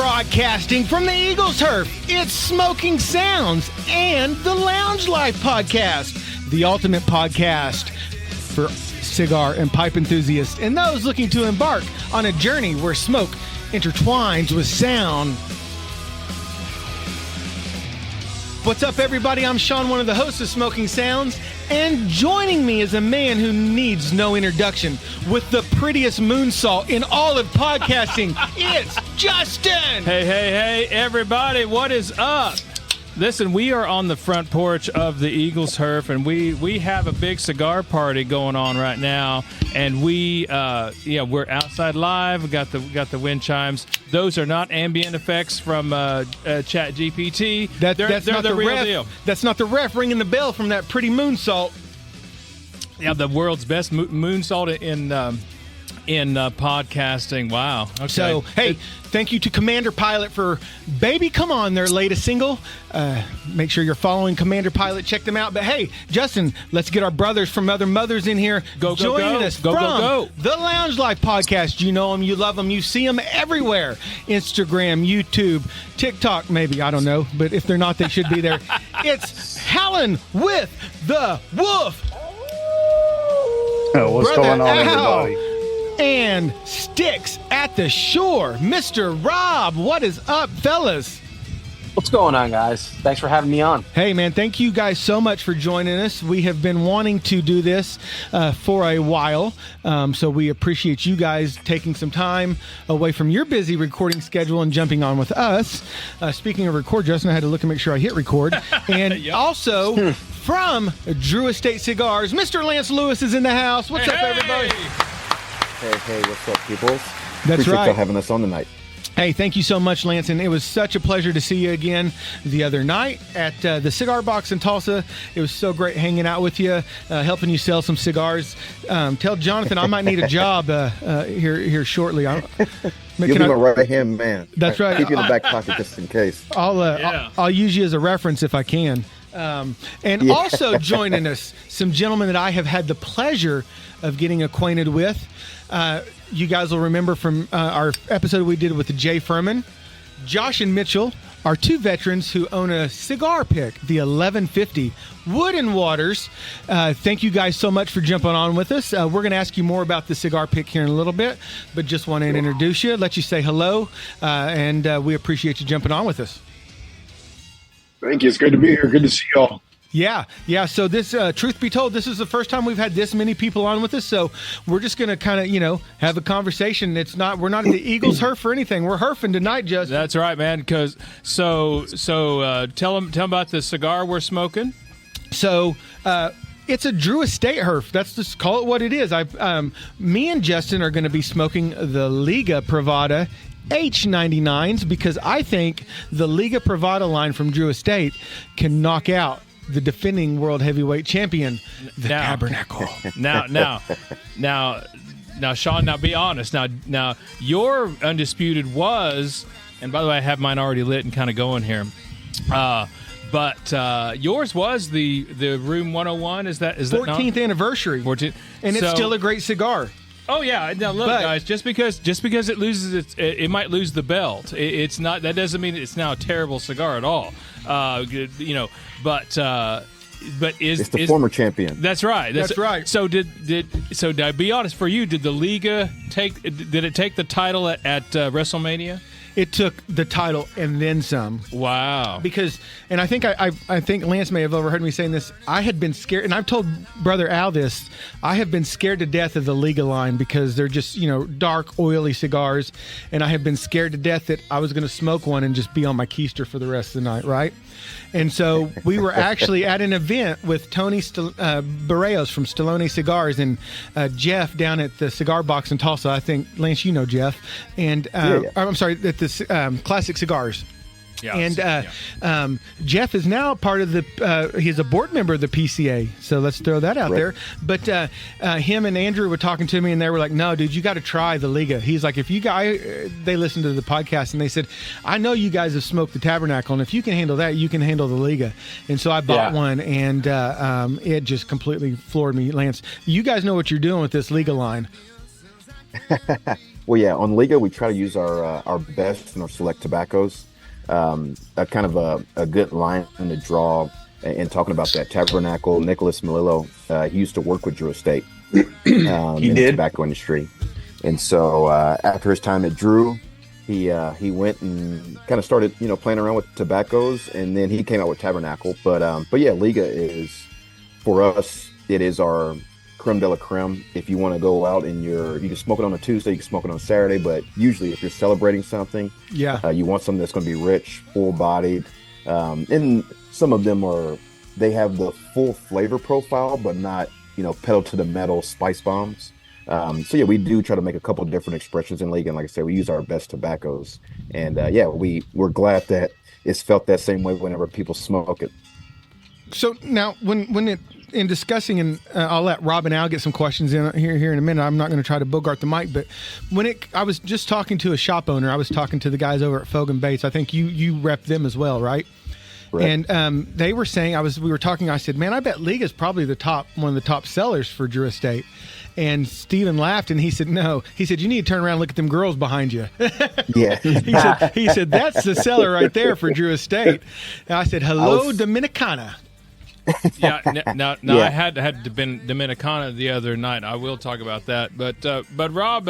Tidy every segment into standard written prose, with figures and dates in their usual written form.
Broadcasting from the Eagles Turf, it's Smoking Sounds and the Lounge Life Podcast, the ultimate podcast for cigar and pipe enthusiasts and those looking to embark on a journey where smoke intertwines with sound. What's up, everybody? I'm Sean, one of the hosts of Smoking Sounds, and joining me is a man who needs no introduction with the prettiest moonsault in all of podcasting. It's Justin! Hey, everybody, what is up? Listen, we are on the front porch of the Eagles Turf, and we have a big cigar party going on right now, and we're outside live. We got the wind chimes. Those are not ambient effects from Chat GPT. That's they're not the real ref. deal. That's not the ref ringing the bell from that pretty moonsault. Yeah, the world's best moonsault in podcasting. Wow. Okay. So, hey, thank you to Commander Pilot for Baby Come On, their latest single. Make sure you're following Commander Pilot. Check them out. But, hey, Justin, let's get our brothers from other mothers in here joining us from the Lounge Life Podcast. You know them, you love them, you see them everywhere. Instagram, YouTube, TikTok, maybe. I don't know. But if they're not, they should be there. It's Helen with the Wolf. What's Brother going on, Al. everybody? And Sticks at the Shore, Mr. Rob. What is up, fellas? What's going on, guys? Thanks for having me on. Hey, man, thank you guys so much for joining us. We have been wanting to do this for a while, so we appreciate you guys taking some time away from your busy recording schedule and jumping on with us. Speaking of record, Justin, I had to look and make sure I hit record. And Yep. also from Drew Estate Cigars, Mr. Lance Lewis is in the house. What's up, everybody? Hey, what's up, people? That's Appreciate right. y'all having us on tonight. Hey, thank you so much, Lance, and it was such a pleasure to see you again the other night at the Cigar Box in Tulsa. It was so great hanging out with you, helping you sell some cigars. Tell Jonathan I might need a job here shortly. You'll be my right-hand man. That's right. Keep you in the back pocket just in case. I'll use you as a reference if I can. Also joining us, some gentlemen that I have had the pleasure of getting acquainted with. You guys will remember from our episode we did with Jay Furman. Josh and Mitchell are two veterans who own a Cigar Pick, the 1150 Wood and Waters. Thank you guys so much for jumping on with us. We're going to ask you more about the Cigar Pick here in a little bit, but just want to introduce you, let you say hello, and we appreciate you jumping on with us. Thank you. It's good to be here. Good to see y'all. Yeah. So this, truth be told, this is the first time we've had this many people on with us. So we're just going to kind of, have a conversation. We're not at the Eagles Herf or anything. We're herfing tonight, Justin. That's right, man. Because tell them about the cigar we're smoking. So it's a Drew Estate Herf. That's just call it what it is. Me and Justin are going to be smoking the Liga Privada H99s because I think the Liga Privada line from Drew Estate can knock out the defending world heavyweight champion, the Tabernacle. Now, Sean. Now, be honest. Now, your undisputed was, and by the way, I have mine already lit and kind of going here. But yours was the Room 101. Is that 14th anniversary? 14th, and it's still a great cigar. Oh yeah. Now look, guys. Just because it loses it might lose the belt. It's not. That doesn't mean it's now a terrible cigar at all. But it's the former champion. That's right. That's right. So did I be honest for you? Did the Liga take the title at WrestleMania? It took the title and then some. Wow. Because, and I think I think Lance may have overheard me saying this. I had been scared, and I've told Brother Al this. I have been scared to death of the Liga line because they're just dark, oily cigars, and I have been scared to death that I was going to smoke one and just be on my keister for the rest of the night, right? And so we were actually at an event with Tony Barreos from Stallone Cigars and Jeff down at the Cigar Box in Tulsa. I think, Lance, you know Jeff. And I'm sorry, at the Classic Cigars. Yes. And Jeff is now part of he's a board member of the PCA. So let's throw that out there. But him and Andrew were talking to me and they were like, no, dude, you got to try the Liga. He's like, if you guys, they listened to the podcast and they said, I know you guys have smoked the Tabernacle. And if you can handle that, you can handle the Liga. And so I bought one and it just completely floored me. Lance, you guys know what you're doing with this Liga line. Well, yeah, on Liga, we try to use our best and our select tobaccos. A kind of a good line to draw in talking about that. Tabernacle, Nicholas Melillo, he used to work with Drew Estate He in the did. tobacco industry. And so after his time at Drew, he went and kind of started, playing around with tobaccos, and then he came out with Tabernacle. But yeah, Liga is, for us, it is our creme de la creme. If you want to go out and you can smoke it on a Tuesday, you can smoke it on a Saturday, but usually if you're celebrating something, you want something that's going to be rich, full-bodied, and some of them they have the full flavor profile, but not, pedal to the metal spice bombs. So yeah, we do try to make a couple of different expressions in Liga, and like I said, we use our best tobaccos, and we're glad that it's felt that same way whenever people smoke it. So now, in discussing, and I'll let Rob and Al get some questions in here in a minute. I'm not going to try to bogart the mic, but I was just talking to a shop owner. I was talking to the guys over at Fogan Bates. I think you rep them as well, right? Right. And they were saying, we were talking. I said, man, I bet Liga is probably one of the top sellers for Drew Estate. And Steven laughed, and he said, no. He said, you need to turn around and look at them girls behind you. Yeah. he said, that's the seller right there for Drew Estate. And I said, hello, Dominicana. Yeah, no, I had Dominicana the other night. I will talk about that. But Rob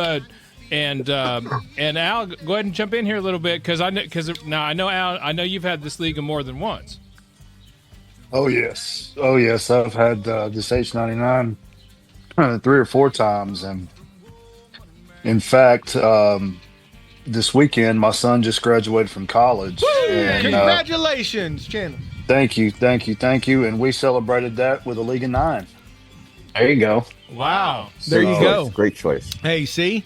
and Al, go ahead and jump in here a little bit, because now I know, Al, I know you've had this Liga more than once. Oh yes. I've had this H99 3 or 4 times, and in fact, this weekend my son just graduated from college. Woo! And, Congratulations, Chandler. Thank you. And we celebrated that with a Liga 9. There you go. Wow. There you go. Great choice. Hey, see?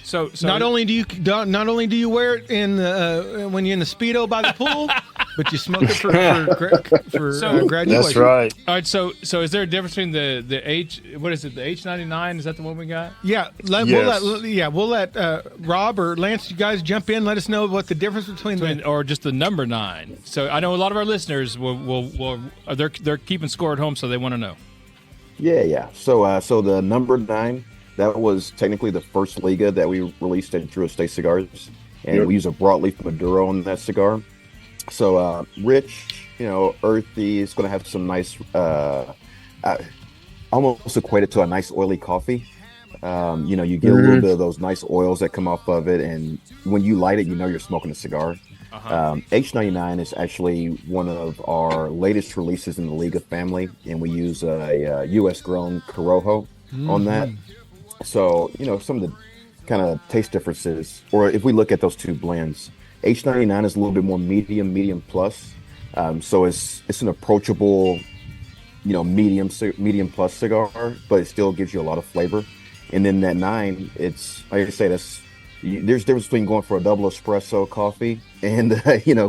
So not only do you wear it when you're in the Speedo by the pool, but you smoke it for graduation. That's right. All right, so is there a difference between the H? What is it? The H99? Is that the one we got? Yeah, we'll let Rob or Lance, you guys jump in. Let us know what the difference or just the number 9. So I know a lot of our listeners they're keeping score at home, so they want to know. Yeah. So the number 9. That was technically the first Liga that we released at Drew Estate Cigars, and we use a broadleaf Maduro on that cigar. So rich, earthy. It's going to have some nice, almost equated to a nice oily coffee. You get a little bit of those nice oils that come off of it, and when you light it, you're smoking a cigar. H99 is actually one of our latest releases in the Liga family, and we use a U.S. grown Corojo on that. So, some of the kind of taste differences, or if we look at those two blends, H99 is a little bit more medium plus. So it's an approachable, medium plus cigar, but it still gives you a lot of flavor. And then that 9, it's, like I say, there's a difference between going for a double espresso coffee and,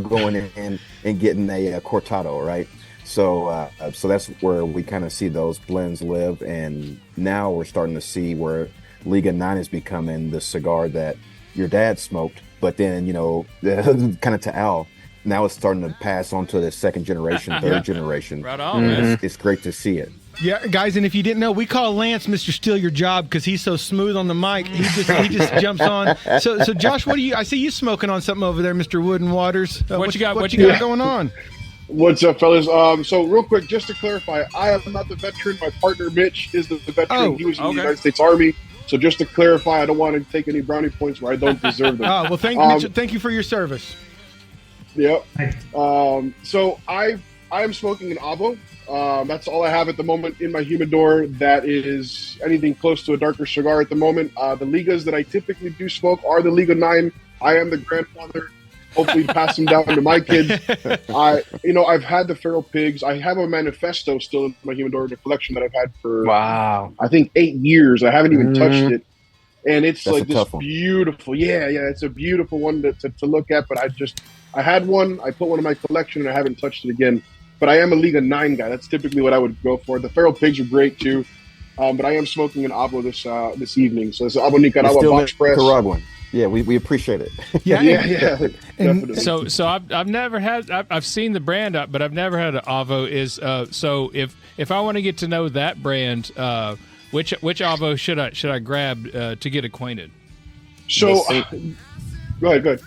going in and getting a cortado, right? So that's where we kind of see those blends live, and now we're starting to see where Liga 9 is becoming the cigar that your dad smoked, but then kind of to Al, now it's starting to pass on to the second generation, third generation. Right on, man. It's great to see it. Yeah, guys, and if you didn't know, we call Lance Mr. Steal Your Job because he's so smooth on the mic. He just jumps on. So Josh, I see you smoking on something over there, Mr. Wood and Waters. What you got going on? What's up, fellas? So real quick, just to clarify, I am not the veteran. My partner Mitch is the veteran. He was in the United States Army. So just to clarify, I don't want to take any brownie points where I don't deserve them. Well, thank you for your service. Yep. So I'm smoking an Avo. That's all I have at the moment in my humidor. That is anything close to a darker cigar at the moment. The Ligas that I typically do smoke are the Liga 9. I am the grandfather. Hopefully pass them down to my kids. I've had the Feral Pigs. I have a Manifesto still in my humidor, the collection that I've had for I think 8 years. I haven't even touched it, and it's That's like this beautiful. Yeah, it's a beautiful one to look at. But I had one. I put one in my collection, and I haven't touched it again. But I am a Liga 9 guy. That's typically what I would go for. The Feral Pigs are great too, but I am smoking an Avo this evening. So it's Avo Nicaragua box press. Nicaraguan. Yeah, we appreciate it. Yeah. Definitely. So I've never had. I've seen the brand up, but I've never had an Avo. So if I want to get to know that brand, Which Avo should I grab to get acquainted? So, go ahead.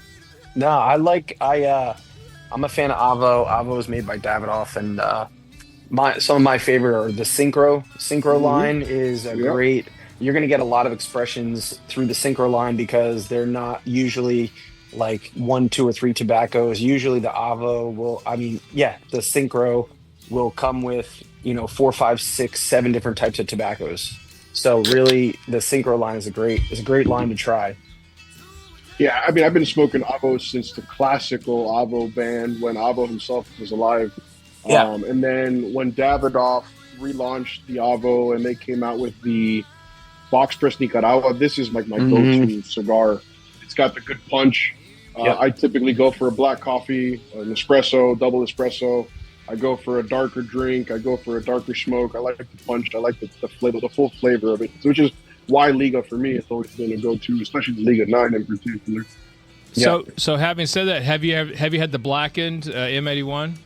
No, I'm a fan of Avo. Avo is made by Davidoff, and some of my favorite are the Synchro line is a great. You're going to get a lot of expressions through the Synchro line because they're not usually like 1, 2, or 3 tobaccos. Usually the Avo the Synchro will come with 4, 5, 6, 7 different types of tobaccos. So really, the Synchro line is a great line to try. Yeah, I mean, I've been smoking Avo since the classical Avo band when Avo himself was alive. Yeah. And then when Davidoff relaunched the Avo and they came out with the Box Press Nicaragua, this is like my go-to cigar. It's got the good punch. I typically go for a black coffee, an espresso, double espresso. I go for a darker drink. I go for a darker smoke. I like the punch. I like the flavor, the full flavor of it, which is why Liga for me has always been a go-to, especially the Liga 9 in particular. So having said that, have you had the blackened M81?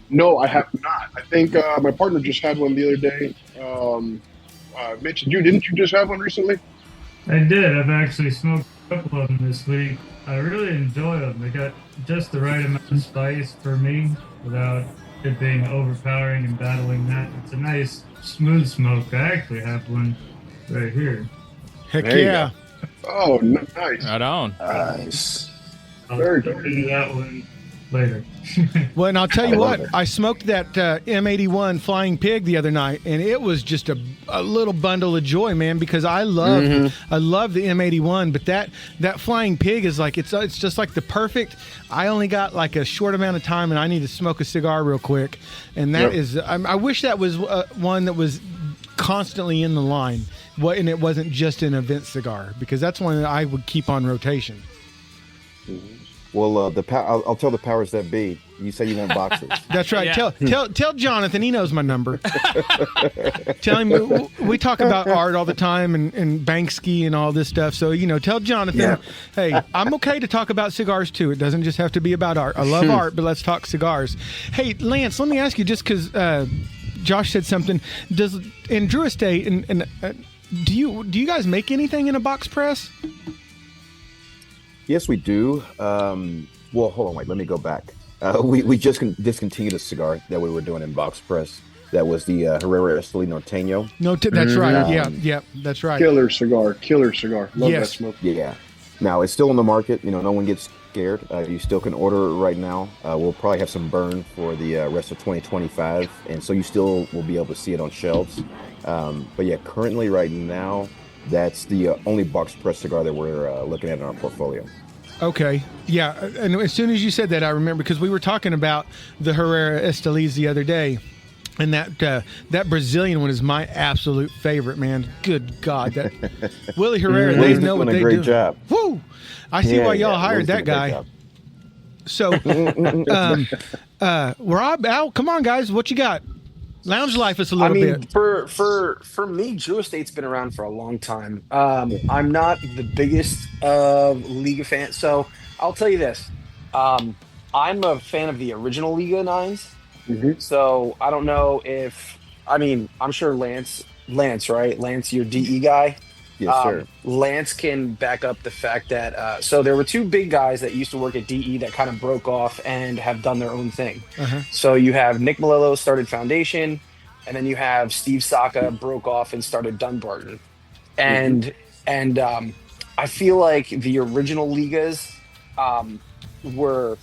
No, I have not. I think my partner just had one the other day. Mitch, didn't you just have one recently? I did. I've actually smoked a couple of them this week. I really enjoy them. They got just the right amount of spice for me without it being overpowering and battling that. It's a nice, smooth smoke. I actually have one right here. Heck There you yeah. Oh, nice. Right on. Nice. I'll Very get into that one later. Well, and I'll tell you I what, love it. I smoked that M81 Flying Pig the other night, and it was just a little bundle of joy, man, because I love the M81, but that Flying Pig is like, it's just like the perfect, I only got like a short amount of time and I need to smoke a cigar real quick. And that is, I wish that was one that was constantly in the line, and it wasn't just an event cigar, because that's one that I would keep on rotation. Well, I'll tell the powers that be. You say you want boxes. That's right. Yeah. Tell Jonathan, he knows my number. Tell him we talk about art all the time and Banksy and all this stuff. So, tell Jonathan, hey, I'm okay to talk about cigars too. It doesn't just have to be about art. I love art, but let's talk cigars. Hey, Lance, let me ask you, just because Josh said something. In Drew Estate, do you guys make anything in a box press? Yes, we do. Well, hold on, wait. Let me go back. We just discontinued a cigar that we were doing in box press. That was the Herrera Esteli Norteño. No, that's right. Yeah, that's right. Killer cigar. Love that smoke. Yeah. Now, it's still on the market. No one gets scared. You still can order it right now. We'll probably have some burn for the rest of 2025, and so you still will be able to see it on shelves. But yeah, currently right now, that's the only box press cigar that we're looking at in our portfolio. Okay. Yeah. And as soon as you said that, I remember, because we were talking about the Herrera Estelis the other day, and that Brazilian one is my absolute favorite, man. Good God. That Willie Herrera, they know what they do. Doing a great job. Woo! I see why y'all hired that guy. So, Rob, Al, come on, guys. What you got? Lounge life is a little bit. For me, Drew Estate's been around for a long time. I'm not the biggest Liga fan, so I'll tell you this. I'm a fan of the original Liga 9s. So I don't know I'm sure Lance, right? Lance, your DE guy. Yes, sir. Lance can back up the fact that so there were two big guys that used to work at DE that kind of broke off and have done their own thing. So you have Nick Melillo started Foundation, and then you have Steve Saka broke off and started Dunbarton. And I feel like the original Ligas were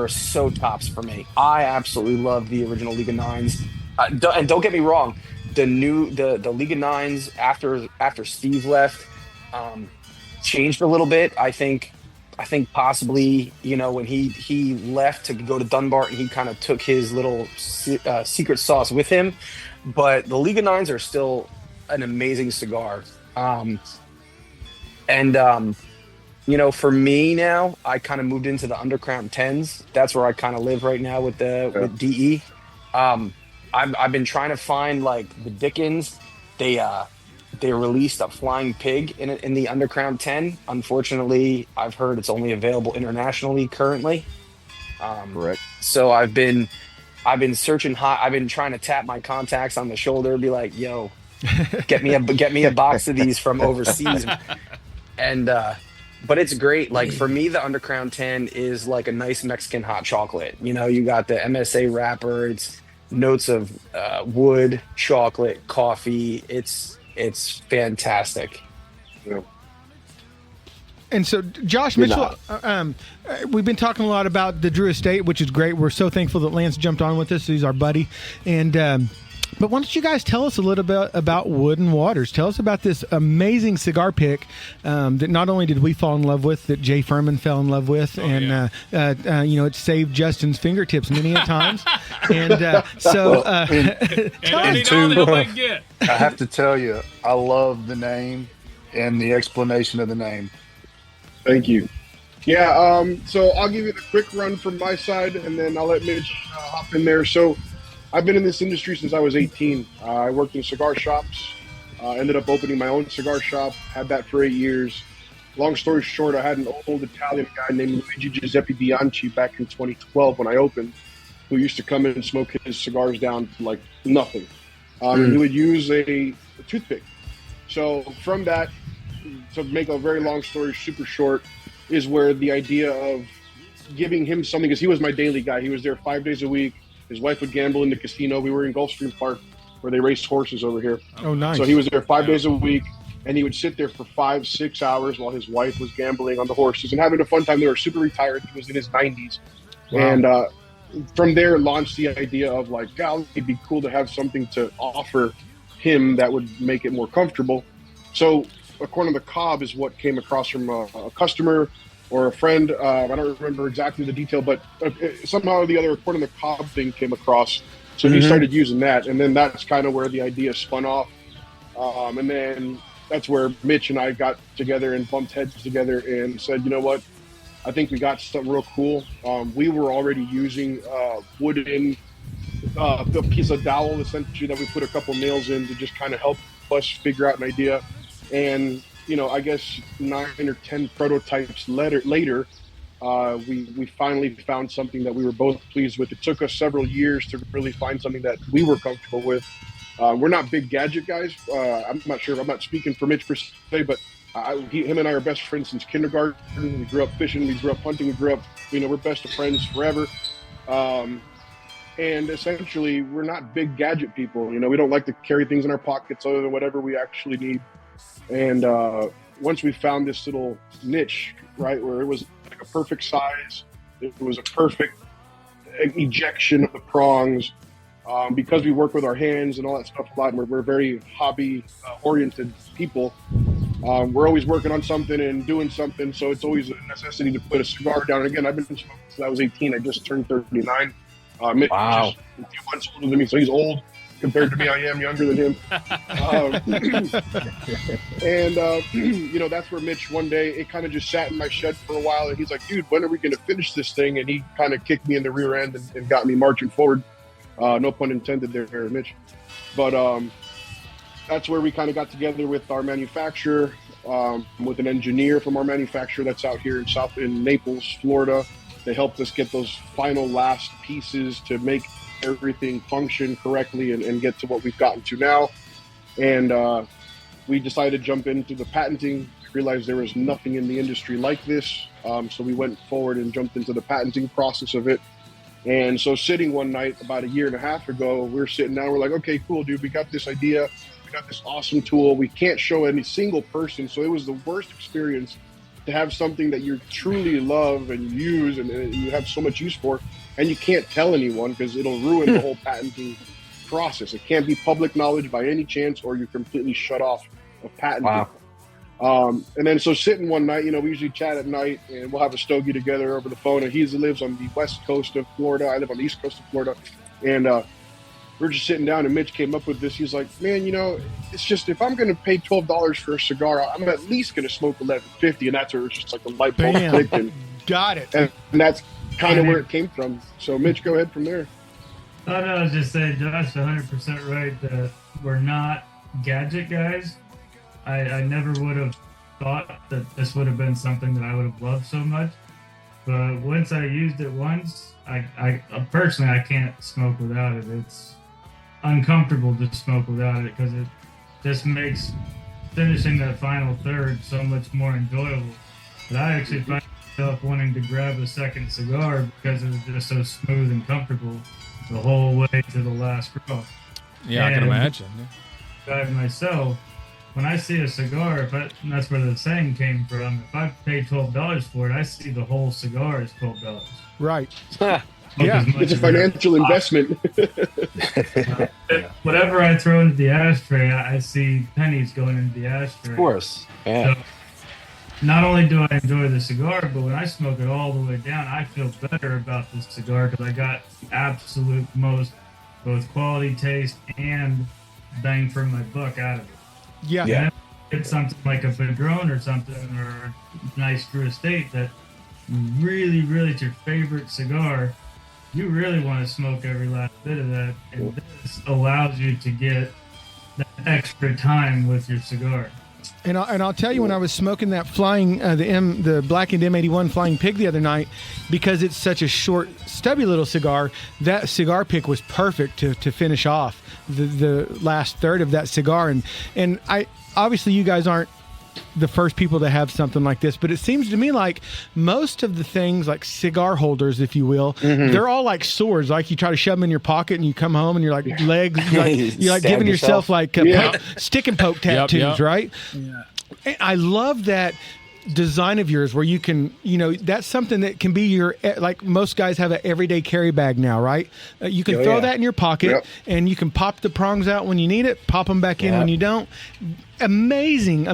so tops for me. I absolutely love the original Liga 9s. And don't get me wrong, the Liga 9s after Steve left changed a little bit. I think possibly, when he left to go to Dunbarton, he kind of took his little secret sauce with him. But the Liga 9s are still an amazing cigar. For me now, I kind of moved into the Undercrown 10s. That's where I kind of live right now with DE. I've been trying to find like the Dickens. They released a Flying Pig in the Undercrown 10. Unfortunately, I've heard it's only available internationally currently. Correct. So I've been searching high. I've been trying to tap my contacts on the shoulder, be like, "Yo, get me a box of these from overseas. And but it's great. Like for me, the Undercrown 10 is like a nice Mexican hot chocolate. You know, you got the MSA wrapper. It's notes of wood, chocolate, coffee. It's fantastic. Yeah. And so, Josh Mitchell, we've been talking a lot about the Drew Estate, which is great. We're so thankful that Lance jumped on with us. He's our buddy. And but why don't you guys tell us a little bit about Wood and Waters? Tell us about this amazing cigar pick that not only did we fall in love with, that Jay Furman fell in love with, it saved Justin's fingertips many a times. And I have to tell you, I love the name and the explanation of the name. Thank you. Yeah, so I'll give you the quick run from my side, and then I'll let Mitch hop in there. So I've been in this industry since I was 18. I worked in cigar shops, ended up opening my own cigar shop, had that for 8 years. Long story short, I had an old Italian guy named Luigi Giuseppe Bianchi back in 2012 when I opened, who used to come in and smoke his cigars down to like nothing. And he would use a toothpick. So from that, to make a very long story super short, is where the idea of giving him something, because he was my daily guy. He was there 5 days a week. His wife would gamble in the casino. We were in Gulfstream Park where they raced horses over here. Oh, nice. So he was there 5 days a week, and he would sit there for 5-6 hours while his wife was gambling on the horses and having a fun time. They were super retired. He was in his 90s. Wow. And from there launched the idea of like, golly, it'd be cool to have something to offer him that would make it more comfortable. So a corn on the cob is what came across from a customer or a friend. I don't remember exactly the detail, but somehow or the other, a corn on the cob thing came across. So he started using that, and then that's kind of where the idea spun off. And then that's where Mitch and I got together and bumped heads together and said, you know what, I think we got something real cool. We were already using wooden, a piece of dowel essentially that we put a couple nails in to just kind of help us figure out an idea. And, you know, I guess 9 or 10 prototypes later, we finally found something that we were both pleased with. It took us several years to really find something that we were comfortable with. We're not big gadget guys. I'm not sure. I'm not speaking for Mitch per se, but him and I are best friends since kindergarten. We grew up fishing. We grew up hunting. We grew up, we're best of friends forever. And essentially, we're not big gadget people. We don't like to carry things in our pockets other than whatever we actually need. And once we found this little niche, right, where it was like a perfect size, it was a perfect ejection of the prongs, because we work with our hands and all that stuff a lot, and we're very hobby-oriented people. We're always working on something and doing something, so it's always a necessity to put a cigar down. And again, I've been smoking since I was 18. I just turned 39. Mitch is just a few months older than me, so he's old. Compared to me, I am younger than him. That's where Mitch, one day, it kind of just sat in my shed for a while, and he's like, dude, when are we going to finish this thing? And he kind of kicked me in the rear end and got me marching forward. No pun intended there, Mitch. But that's where we kind of got together with our manufacturer, with an engineer from our manufacturer that's out here in Naples, Florida. They helped us get those final last pieces to make everything function correctly and get to what we've gotten to now. And we decided to jump into the patenting. Realized there was nothing in the industry like this. So we went forward and jumped into the patenting process of it. And so sitting one night about a year and a half ago, we're sitting down, we're like, okay, cool, dude, we got this idea. We got this awesome tool. We can't show any single person. So it was the worst experience to have something that you truly love and use and you have so much use for, and you can't tell anyone because it'll ruin the whole patenting process. It can't be public knowledge by any chance, or you're completely shut off of patenting. Wow. And then so sitting one night, we usually chat at night and we'll have a stogie together over the phone, and he lives on the west coast of Florida. I live on the east coast of Florida. And we're just sitting down, and Mitch came up with this. He's like, man, it's just, if I'm going to pay $12 for a cigar, I'm at least going to smoke $11.50. And that's where it's just like a light bulb clicked. And got it. And that's kind of where it came from. So Mitch, go ahead from there. I was just saying, Josh, 100% right that we're not gadget guys. I never would have thought that this would have been something that I would have loved so much. But once I used it once, I personally, I can't smoke without it. It's uncomfortable to smoke without it because this makes finishing that final third so much more enjoyable. But I actually find myself wanting to grab a second cigar because it was just so smooth and comfortable the whole way to the last draw. Yeah, I can imagine. I myself, when I see a cigar, and that's where the saying came from, if I pay $12 for it, I see the whole cigar as $12. Right. Yeah, it's a financial investment. Whatever I throw into the ashtray, I see pennies going into the ashtray. Of course. Yeah. So, not only do I enjoy the cigar, but when I smoke it all the way down, I feel better about this cigar because I got absolute most both quality, taste, and bang for my buck out of it. Yeah. And it's something like a Padron or something, or a nice Drew Estate that really, really is your favorite cigar. You really want to smoke every last bit of that, and this allows you to get that extra time with your cigar. And I'll tell you, when I was smoking that flying the blackened M81 Flying Pig the other night, because it's such a short, stubby little cigar, that cigar pick was perfect to finish off the last third of that cigar. And I obviously you guys aren't the first people to have something like this, but it seems to me like most of the things, like cigar holders, if you will, they're all like swords. Like you try to shove them in your pocket and you come home and you're like legs, you're like giving yourself like stick and poke tattoos, right? Yeah. And I love that design of yours where you can, that's something that can be your, like most guys have an everyday carry bag now, right? You can throw that in your pocket and you can pop the prongs out when you need it, pop them back in when you don't. Amazing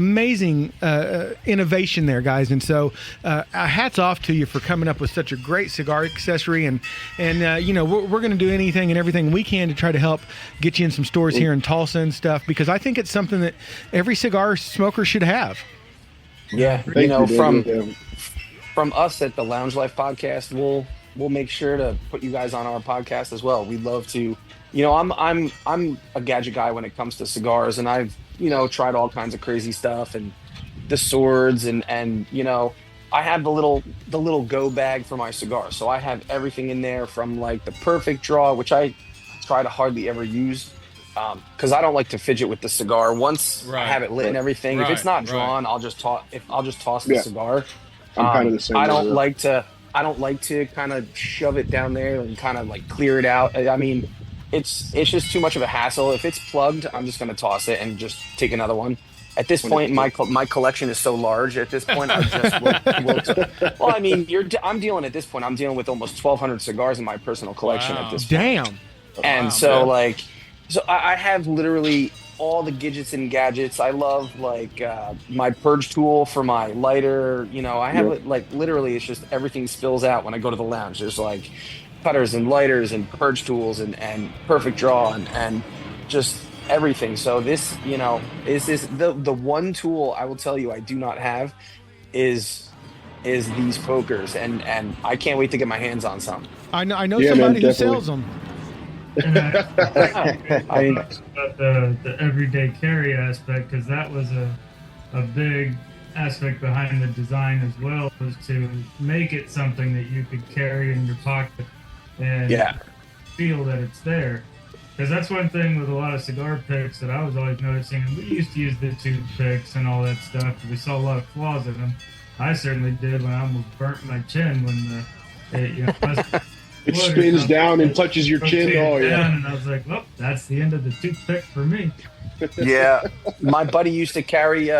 innovation there, guys. And so hats off to you for coming up with such a great cigar accessory. And we're going to do anything and everything we can to try to help get you in some stores here in Tulsa and stuff, because I think it's something that every cigar smoker should have. Yeah, from us at the Lounge Life podcast, we'll make sure to put you guys on our podcast as well. We'd love to. I'm a gadget guy when it comes to cigars, and I've tried all kinds of crazy stuff and the swords and I have the little go bag for my cigars. So I have everything in there from like the perfect draw, which I try to hardly ever use. Because I don't like to fidget with the cigar. Once I have it lit and everything, if it's not drawn, I'll just toss the cigar. I'm kind of the same. I don't like to kind of shove it down there and kind of like clear it out. I mean, it's just too much of a hassle. If it's plugged, I'm just going to toss it and just take another one. At this point, my collection is so large. At this point, I just well, I mean, I'm dealing with almost 1,200 cigars in my personal collection at this point. Damn. And So I have literally all the gadgets and gadgets. I love like my purge tool for my lighter. I have it like literally. It's just everything spills out when I go to the lounge. There's like cutters and lighters and purge tools and perfect draw and just everything. So this is the one tool I will tell you I do not have is these pokers and I can't wait to get my hands on some. I know somebody who sells them. I mean, about the everyday carry aspect, because that was a big aspect behind the design as well, was to make it something that you could carry in your pocket and feel that it's there. Because that's one thing with a lot of cigar picks that I was always noticing. We used to use the tube picks and all that stuff. We saw a lot of flaws in them. I certainly did when I almost burnt my chin when it spins down and touches your chin. Oh, yeah. And I was like, well, that's the end of the toothpick for me. Yeah. My buddy used to carry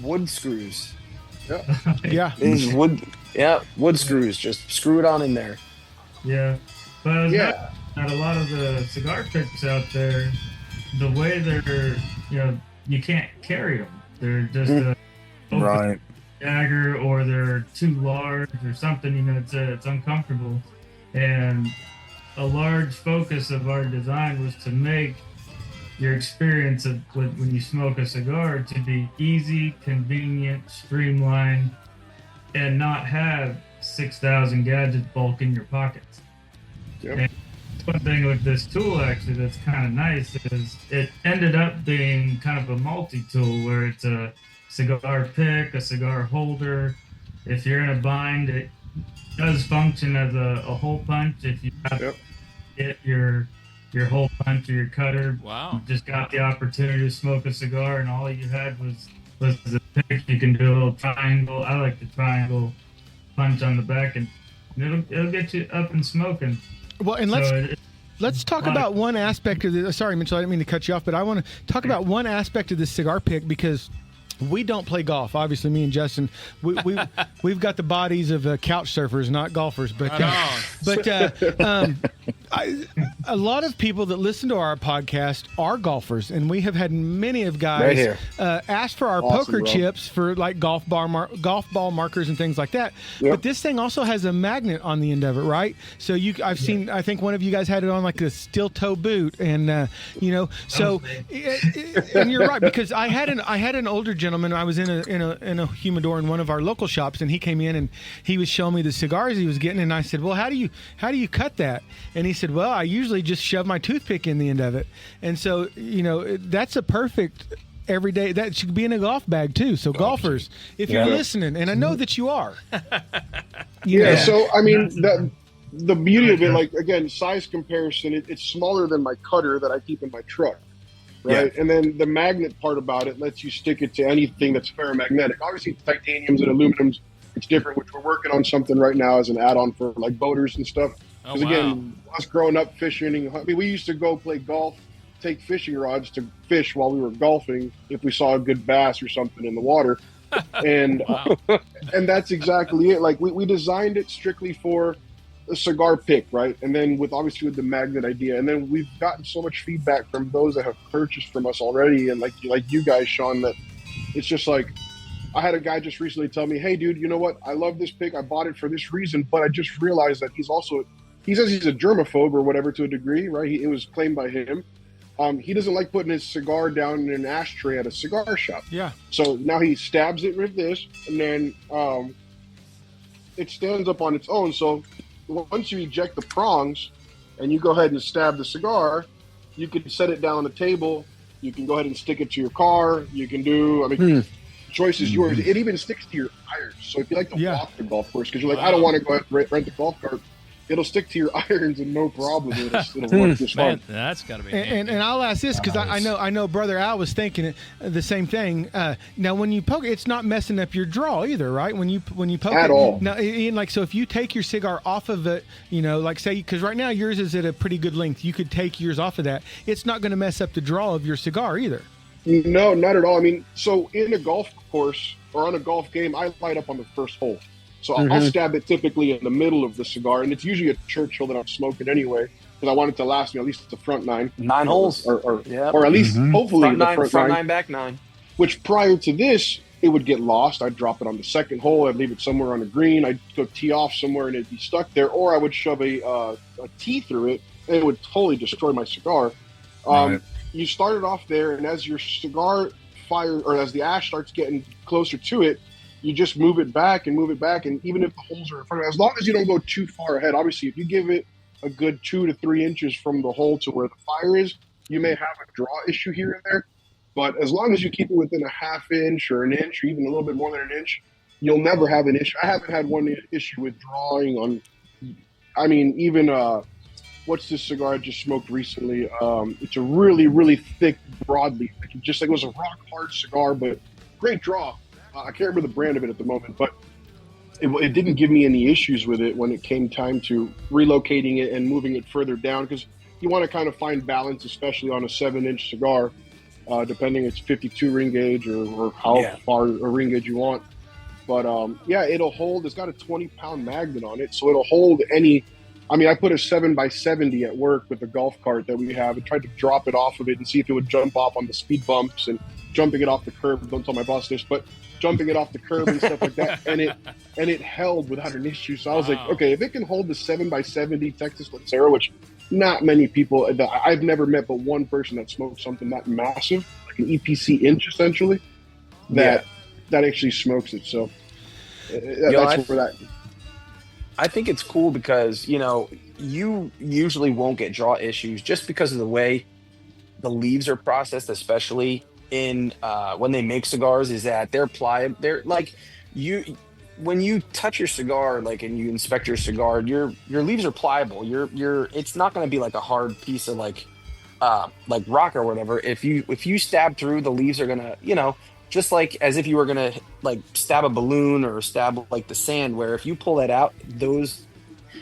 wood screws. Yeah. Wood screws. Just screw it on in there. Yeah. But at a lot of the cigar picks out there, the way they're, you can't carry them. They're just a dagger, or they're too large or something. It's uncomfortable. And a large focus of our design was to make your experience when you smoke a cigar to be easy, convenient, streamlined, and not have 6,000 gadgets bulk in your pockets. Yep. And one thing with this tool actually that's kind of nice is it ended up being kind of a multi-tool where it's a cigar pick, a cigar holder. If you're in a bind, it does function as a hole punch if you have to get your your whole punch or your cutter. Wow. You just got the opportunity to smoke a cigar, and all you had was the pick. You can do a little triangle. I like the triangle punch on the back, and it'll get you up and smoking. Well, and let's talk about one aspect of this. Sorry, Mitchell, I didn't mean to cut you off, but I want to talk about one aspect of this cigar pick, because we don't play golf. Obviously, me and Justin, we've got the bodies of couch surfers, not golfers. But a lot of people that listen to our podcast are golfers, and we have had many of guys ask for our poker chips for like golf ball markers and things like that. Yep. But this thing also has a magnet on the end of it, right? So I've seen. I think one of you guys had it on like a steel toe boot, and so and you're right, because I had an older gentleman. I was in a humidor in one of our local shops, and he came in and he was showing me the cigars he was getting, and I said, "Well, how do you cut that?" And he said, "Well, I usually just shove my toothpick in the end of it." And so, that's a perfect everyday. That should be in a golf bag too. So golfers, if you're listening, and I know that you are. So I mean, the beauty of it, like again, size comparison, it's smaller than my cutter that I keep in my truck. Right. Yeah. And then the magnet part about it lets you stick it to anything that's ferromagnetic. Obviously, titaniums and aluminums, it's different, which we're working on something right now as an add-on for like boaters and stuff. Because again, us growing up fishing, we used to go play golf, take fishing rods to fish while we were golfing if we saw a good bass or something in the water. And and that's exactly it. Like we designed it strictly for a cigar pick, right? And then with the magnet idea, and then we've gotten so much feedback from those that have purchased from us already, and like you guys, Sean, that it's just like, I had a guy just recently tell me, "Hey dude, you know what, I love this pick, I bought it for this reason, but I just realized that he says he's a germaphobe or whatever to a degree, right? It was claimed by him. He doesn't like putting his cigar down in an ashtray at a cigar shop. Yeah. So now he stabs it with this, and then it stands up on its own. So once you eject the prongs and you go ahead and stab the cigar, you can set it down on the table. You can go ahead and stick it to your car. You can do, choice is yours. It even sticks to your irons. So if you like to walk the golf course, because you're like, I don't want to go ahead and rent the golf cart, it'll stick to your irons and no problem. It'll work just fine. That's got to be. And I'll ask this, because I know Brother Al was thinking the same thing. Now, when you poke, it's not messing up your draw either, right? When you poke at it, all. Now, Ian, like, so if you take your cigar off of it, like say, because right now yours is at a pretty good length, you could take yours off of that. It's not going to mess up the draw of your cigar either. No, not at all. I mean, so in a golf course or on a golf game, I light up on the first hole. So I'll stab it typically in the middle of the cigar, and it's usually a Churchill that I'm smoking anyway, because I want it to last me at least the front nine. 9 holes. Or at least, hopefully, front nine, back nine. Which prior to this, it would get lost. I'd drop it on the second hole. I'd leave it somewhere on the green. I'd go tee off somewhere, and it'd be stuck there. Or I would shove a tee through it, and it would totally destroy my cigar. You start it off there, and as your cigar fire, or as the ash starts getting closer to it, you just move it back, and even if the holes are in front of it, as long as you don't go too far ahead. Obviously, if you give it a good 2 to 3 inches from the hole to where the fire is, you may have a draw issue here and there. But as long as you keep it within a half inch or an inch, or even a little bit more than an inch, you'll never have an issue. I haven't had one issue with drawing on, what's this cigar I just smoked recently? It's a really, really thick broadleaf. It was a rock hard cigar, but great draw. I can't remember the brand of it at the moment, but it didn't give me any issues with it when it came time to relocating it and moving it further down, because you want to kind of find balance, especially on a 7-inch cigar, depending it's 52 ring gauge or how far a ring gauge you want. But it'll hold. It's got a 20-pound magnet on it, so it'll hold any. I put a 7x70 at work with the golf cart that we have and tried to drop it off of it and see if it would jump off on the speed bumps and jumping it off the curb. Don't tell my boss this, but jumping it off the curb and stuff like that. And it held without an issue. So I was like, okay, if it can hold the 7x70 Texas Lancero, which not many people, I've never met but one person that smoked something that massive, like an EPC inch essentially, that actually smokes it. So that's where that. I think it's cool because, you usually won't get draw issues just because of the way the leaves are processed, especially in when they make cigars, is that they're pliable. They're like when you touch your cigar, like, and you inspect your cigar, your leaves are pliable. It's not going to be like a hard piece of like rock or whatever. If you stab through, the leaves are gonna, just like as if you were gonna like stab a balloon or stab like the sand. Where if you pull that out,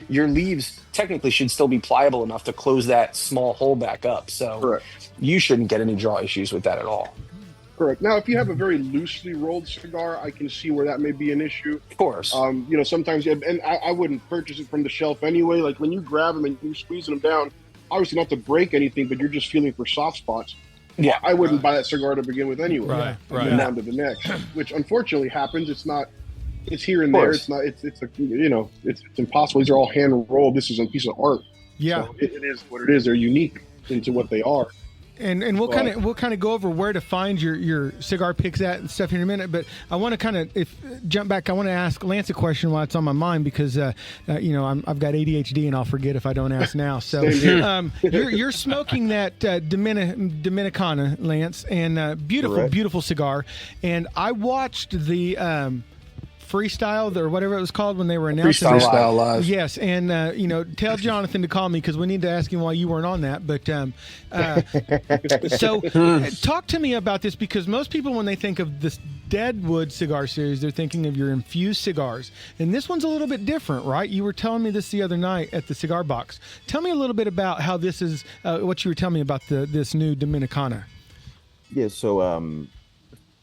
your leaves technically should still be pliable enough to close that small hole back up. So Correct. you shouldn't get any draw issues with that at all. Correct. Now, if you have a very loosely rolled cigar, I can see where that may be an issue. Of course. Sometimes, and I wouldn't purchase it from the shelf anyway. Like when you grab them and you're squeezing them down, obviously not to break anything, but you're just feeling for soft spots. Yeah. I wouldn't buy that cigar to begin with anyway. Right. And down to the next, which unfortunately happens. It's not. It's here and there. It's not. It's impossible. These are all hand rolled. This is a piece of art. Yeah. So it is what it is. They're unique into what they are. And we'll kind of go over where to find your cigar picks at and stuff here in a minute. But I want to kind of jump back. I want to ask Lance a question while it's on my mind because I've got ADHD and I'll forget if I don't ask now. So you're smoking that Dominicana, Lance, and beautiful cigar. And I watched the Freestyle or whatever it was called when they were announcing Freestyle Live. Yes, and tell Jonathan to call me because we need to ask him why you weren't on that. But so talk to me about this because most people when they think of this Deadwood cigar series, they're thinking of your infused cigars, and this one's a little bit different, right? You were telling me this the other night at the cigar box. Tell me a little bit about how this is. What you were telling me about this new Dominicana. Yeah. So.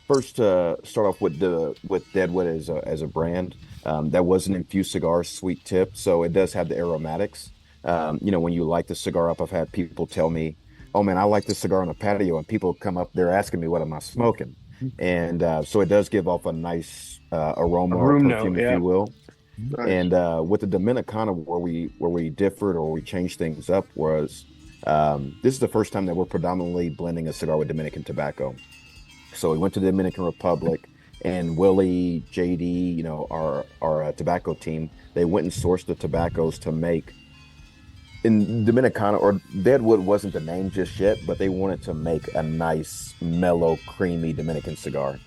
First, start off with Deadwood as a brand. That was an infused cigar, sweet tip, so it does have the aromatics. When you light the cigar up, I've had people tell me, "Oh man, I like this cigar on the patio," and people come up, they're asking me, "What am I smoking?" And so it does give off a nice aroma or perfume, if you will. Nice. And with the Dominicana, where we differed or we changed things up was this is the first time that we're predominantly blending a cigar with Dominican tobacco. So we went to the Dominican Republic, and Willie, JD, our tobacco team, they went and sourced the tobaccos to make. In Dominicana, or Deadwood wasn't the name just yet, but they wanted to make a nice, mellow, creamy Dominican cigar.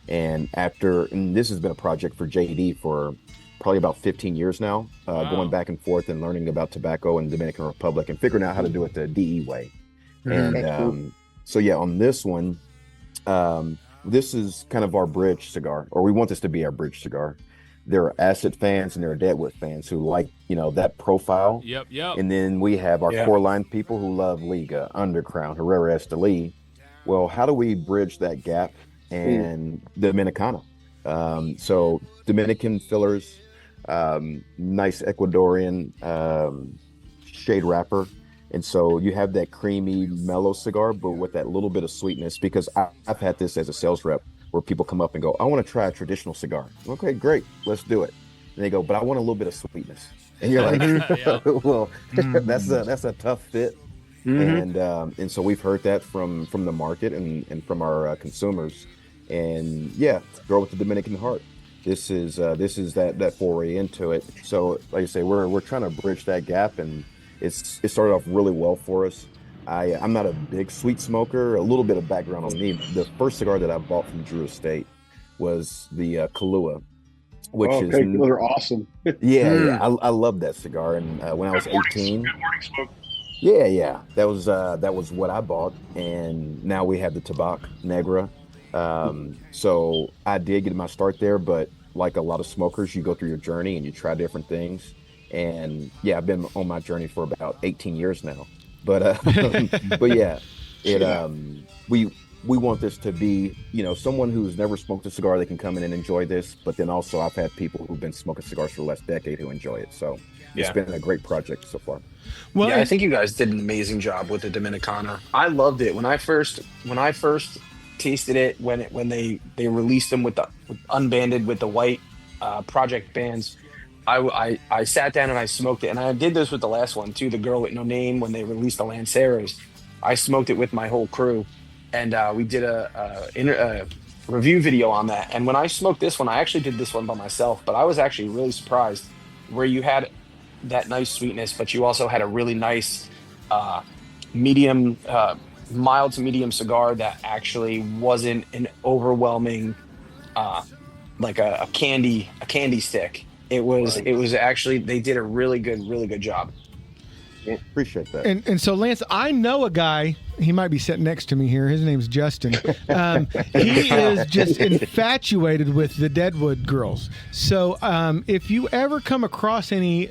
And this has been a project for JD for probably about 15 years now, going back and forth and learning about tobacco in the Dominican Republic and figuring out how to do it the DE way. And on this one, this is kind of our bridge cigar, or we want this to be our bridge cigar. There are Acid fans and there are Deadwood fans who like, that profile. Yep. And then we have our core line people who love Liga, Undercrown, Herrera Esteli. Well, how do we bridge that gap and Dominicana? So Dominican fillers, nice Ecuadorian shade wrapper. And so you have that creamy, mellow cigar, but with that little bit of sweetness, because I've had this as a sales rep where people come up and go, "I want to try a traditional cigar." Okay, great. Let's do it. And they go, "But I want a little bit of sweetness." And you're like, well, that's a tough fit. And so we've heard that from the market and from our consumers. And go with the Dominican heart. This is that foray into it. So like I say, we're trying to bridge that gap, and it started off really well for us. I'm not a big sweet smoker. A little bit of background on me. The first cigar that I bought from Drew Estate was the Kahlua, which is those are awesome. I love that cigar. And when I was 18, good morning smoke. Yeah, that was what I bought. And now we have the Tabac Negra. So I did get my start there, but like a lot of smokers, you go through your journey and you try different things. And I've been on my journey for about 18 years now. But we want this to be, someone who's never smoked a cigar, they can come in and enjoy this. But then also I've had people who've been smoking cigars for the last decade who enjoy it. So it's been a great project so far. Well, I think you guys did an amazing job with the Dominicana. I loved it when I first tasted it when they released them with unbanded with the white project bands. I sat down and I smoked it, and I did this with the last one too, the Girl with No Name, when they released the Lanceros. I smoked it with my whole crew, and we did a review video on that. And when I smoked this one, I actually did this one by myself, but I was actually really surprised where you had that nice sweetness, but you also had a really nice medium, mild to medium cigar that actually wasn't an overwhelming like a candy stick. It was actually, they did a really good job. Yeah, appreciate that. And so, Lance, I know a guy. He might be sitting next to me here. His name's Justin. He is just infatuated with the Deadwood girls. So if you ever come across any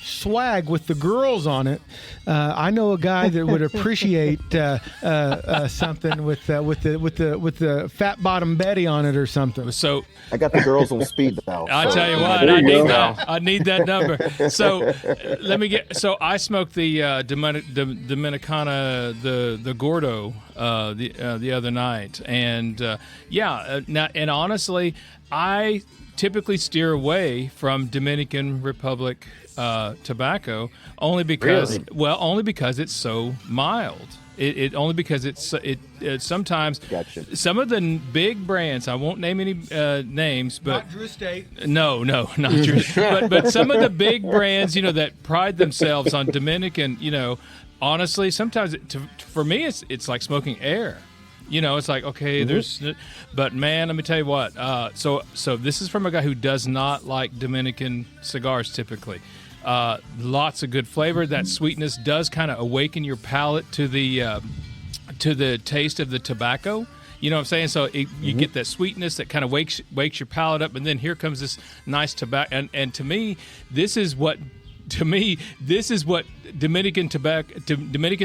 swag with the girls on it, I know a guy that would appreciate something with the fat bottom Betty on it or something. So I got the girls on speed dial. I tell you what, I need that number. So let me get. So I smoked the Dominicana, the Gordo the other night, and now, and honestly, I typically steer away from Dominican Republic tobacco only because it's so mild. It only because it sometimes some of the big brands, I won't name any names, but not Drew Estate. No, not Drew. but some of the big brands, that pride themselves on Dominican, honestly, sometimes for me it's like smoking air. It's like, okay, but man, let me tell you what. So this is from a guy who does not like Dominican cigars typically. Lots of good flavor. That sweetness does kind of awaken your palate to the taste of the tobacco. You know what I'm saying? So you get that sweetness that kind of wakes your palate up, and then here comes this nice tobacco. And to me, this is what Dominican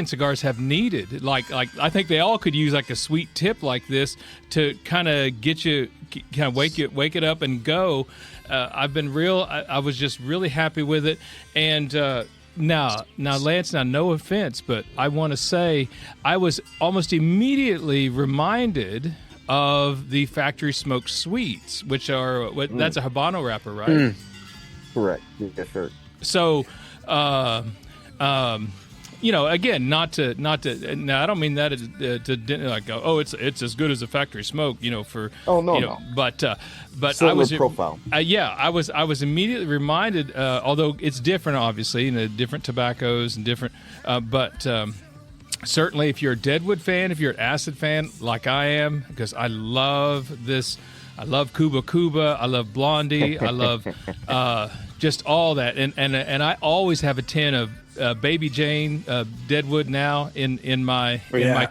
cigars have needed. Like I think they all could use like a sweet tip like this to kind of get you, kind of wake it up and go. I was just really happy with it. And now, Lance, no offense, but I want to say I was almost immediately reminded of the factory smoked sweets, which are that's a Habano wrapper, right? Correct. Yes, sir. So, again, not to. Now, I don't mean that to like, it's as good as a factory smoke, for. Oh no. But similar I was profile. I was immediately reminded. Although it's different, obviously, different tobaccos and different. But certainly, if you're a Deadwood fan, if you're an Acid fan, like I am, because I love this. I love Cuba. I love Blondie. I love just all that. And I always have a tin of Baby Jane Deadwood now in my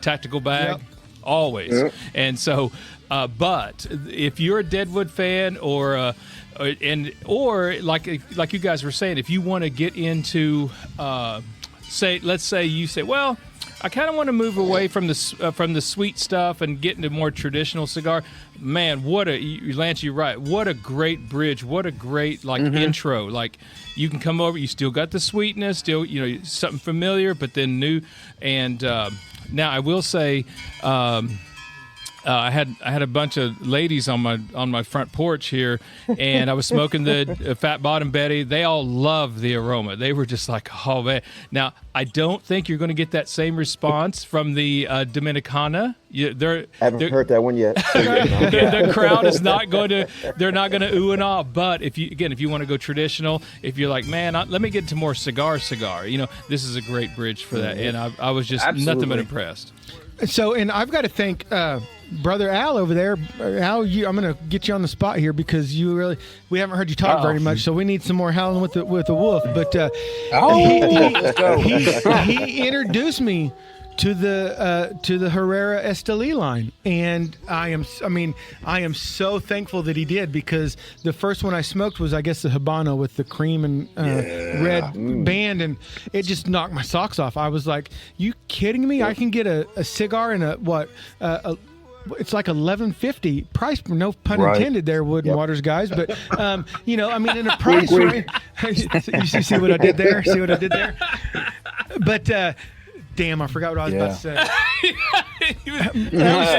tactical bag. Yep. Always. Yep. And so, but if you're a Deadwood fan or like you guys were saying, if you want to get into let's say you say, well, I kind of want to move away from the sweet stuff and get into more traditional cigar. Man, Lance, you're right. What a great bridge. What a great intro. Like you can come over, you still got the sweetness, still something familiar, but then new. And now I will say, I had a bunch of ladies on my front porch here, and I was smoking the Fat Bottom Betty. They all loved the aroma. They were just like, oh man. Now I don't think you're going to get that same response from the Dominicana. I haven't heard that one yet. The crowd is not going to. They're not going to ooh and ah. But if you want to go traditional, if you're like, man, let me get to more cigar. This is a great bridge for that. And I was just nothing but impressed. So, and I've got to thank Brother Al over there. Al, I'm going to get you on the spot here because we haven't heard you talk very much, so we need some more howling with the wolf. But he introduced me to the Herrera Esteli line, and I am so thankful that he did, because the first one I smoked was, I guess, the Habano with the cream and red band, and it just knocked my socks off. I was like, you kidding me? I can get a cigar in it's like $11.50 price, no pun intended there, Wood and Waters guys, but in a price range. You see what I did there? See what I did there? But damn, I forgot what I was about to say.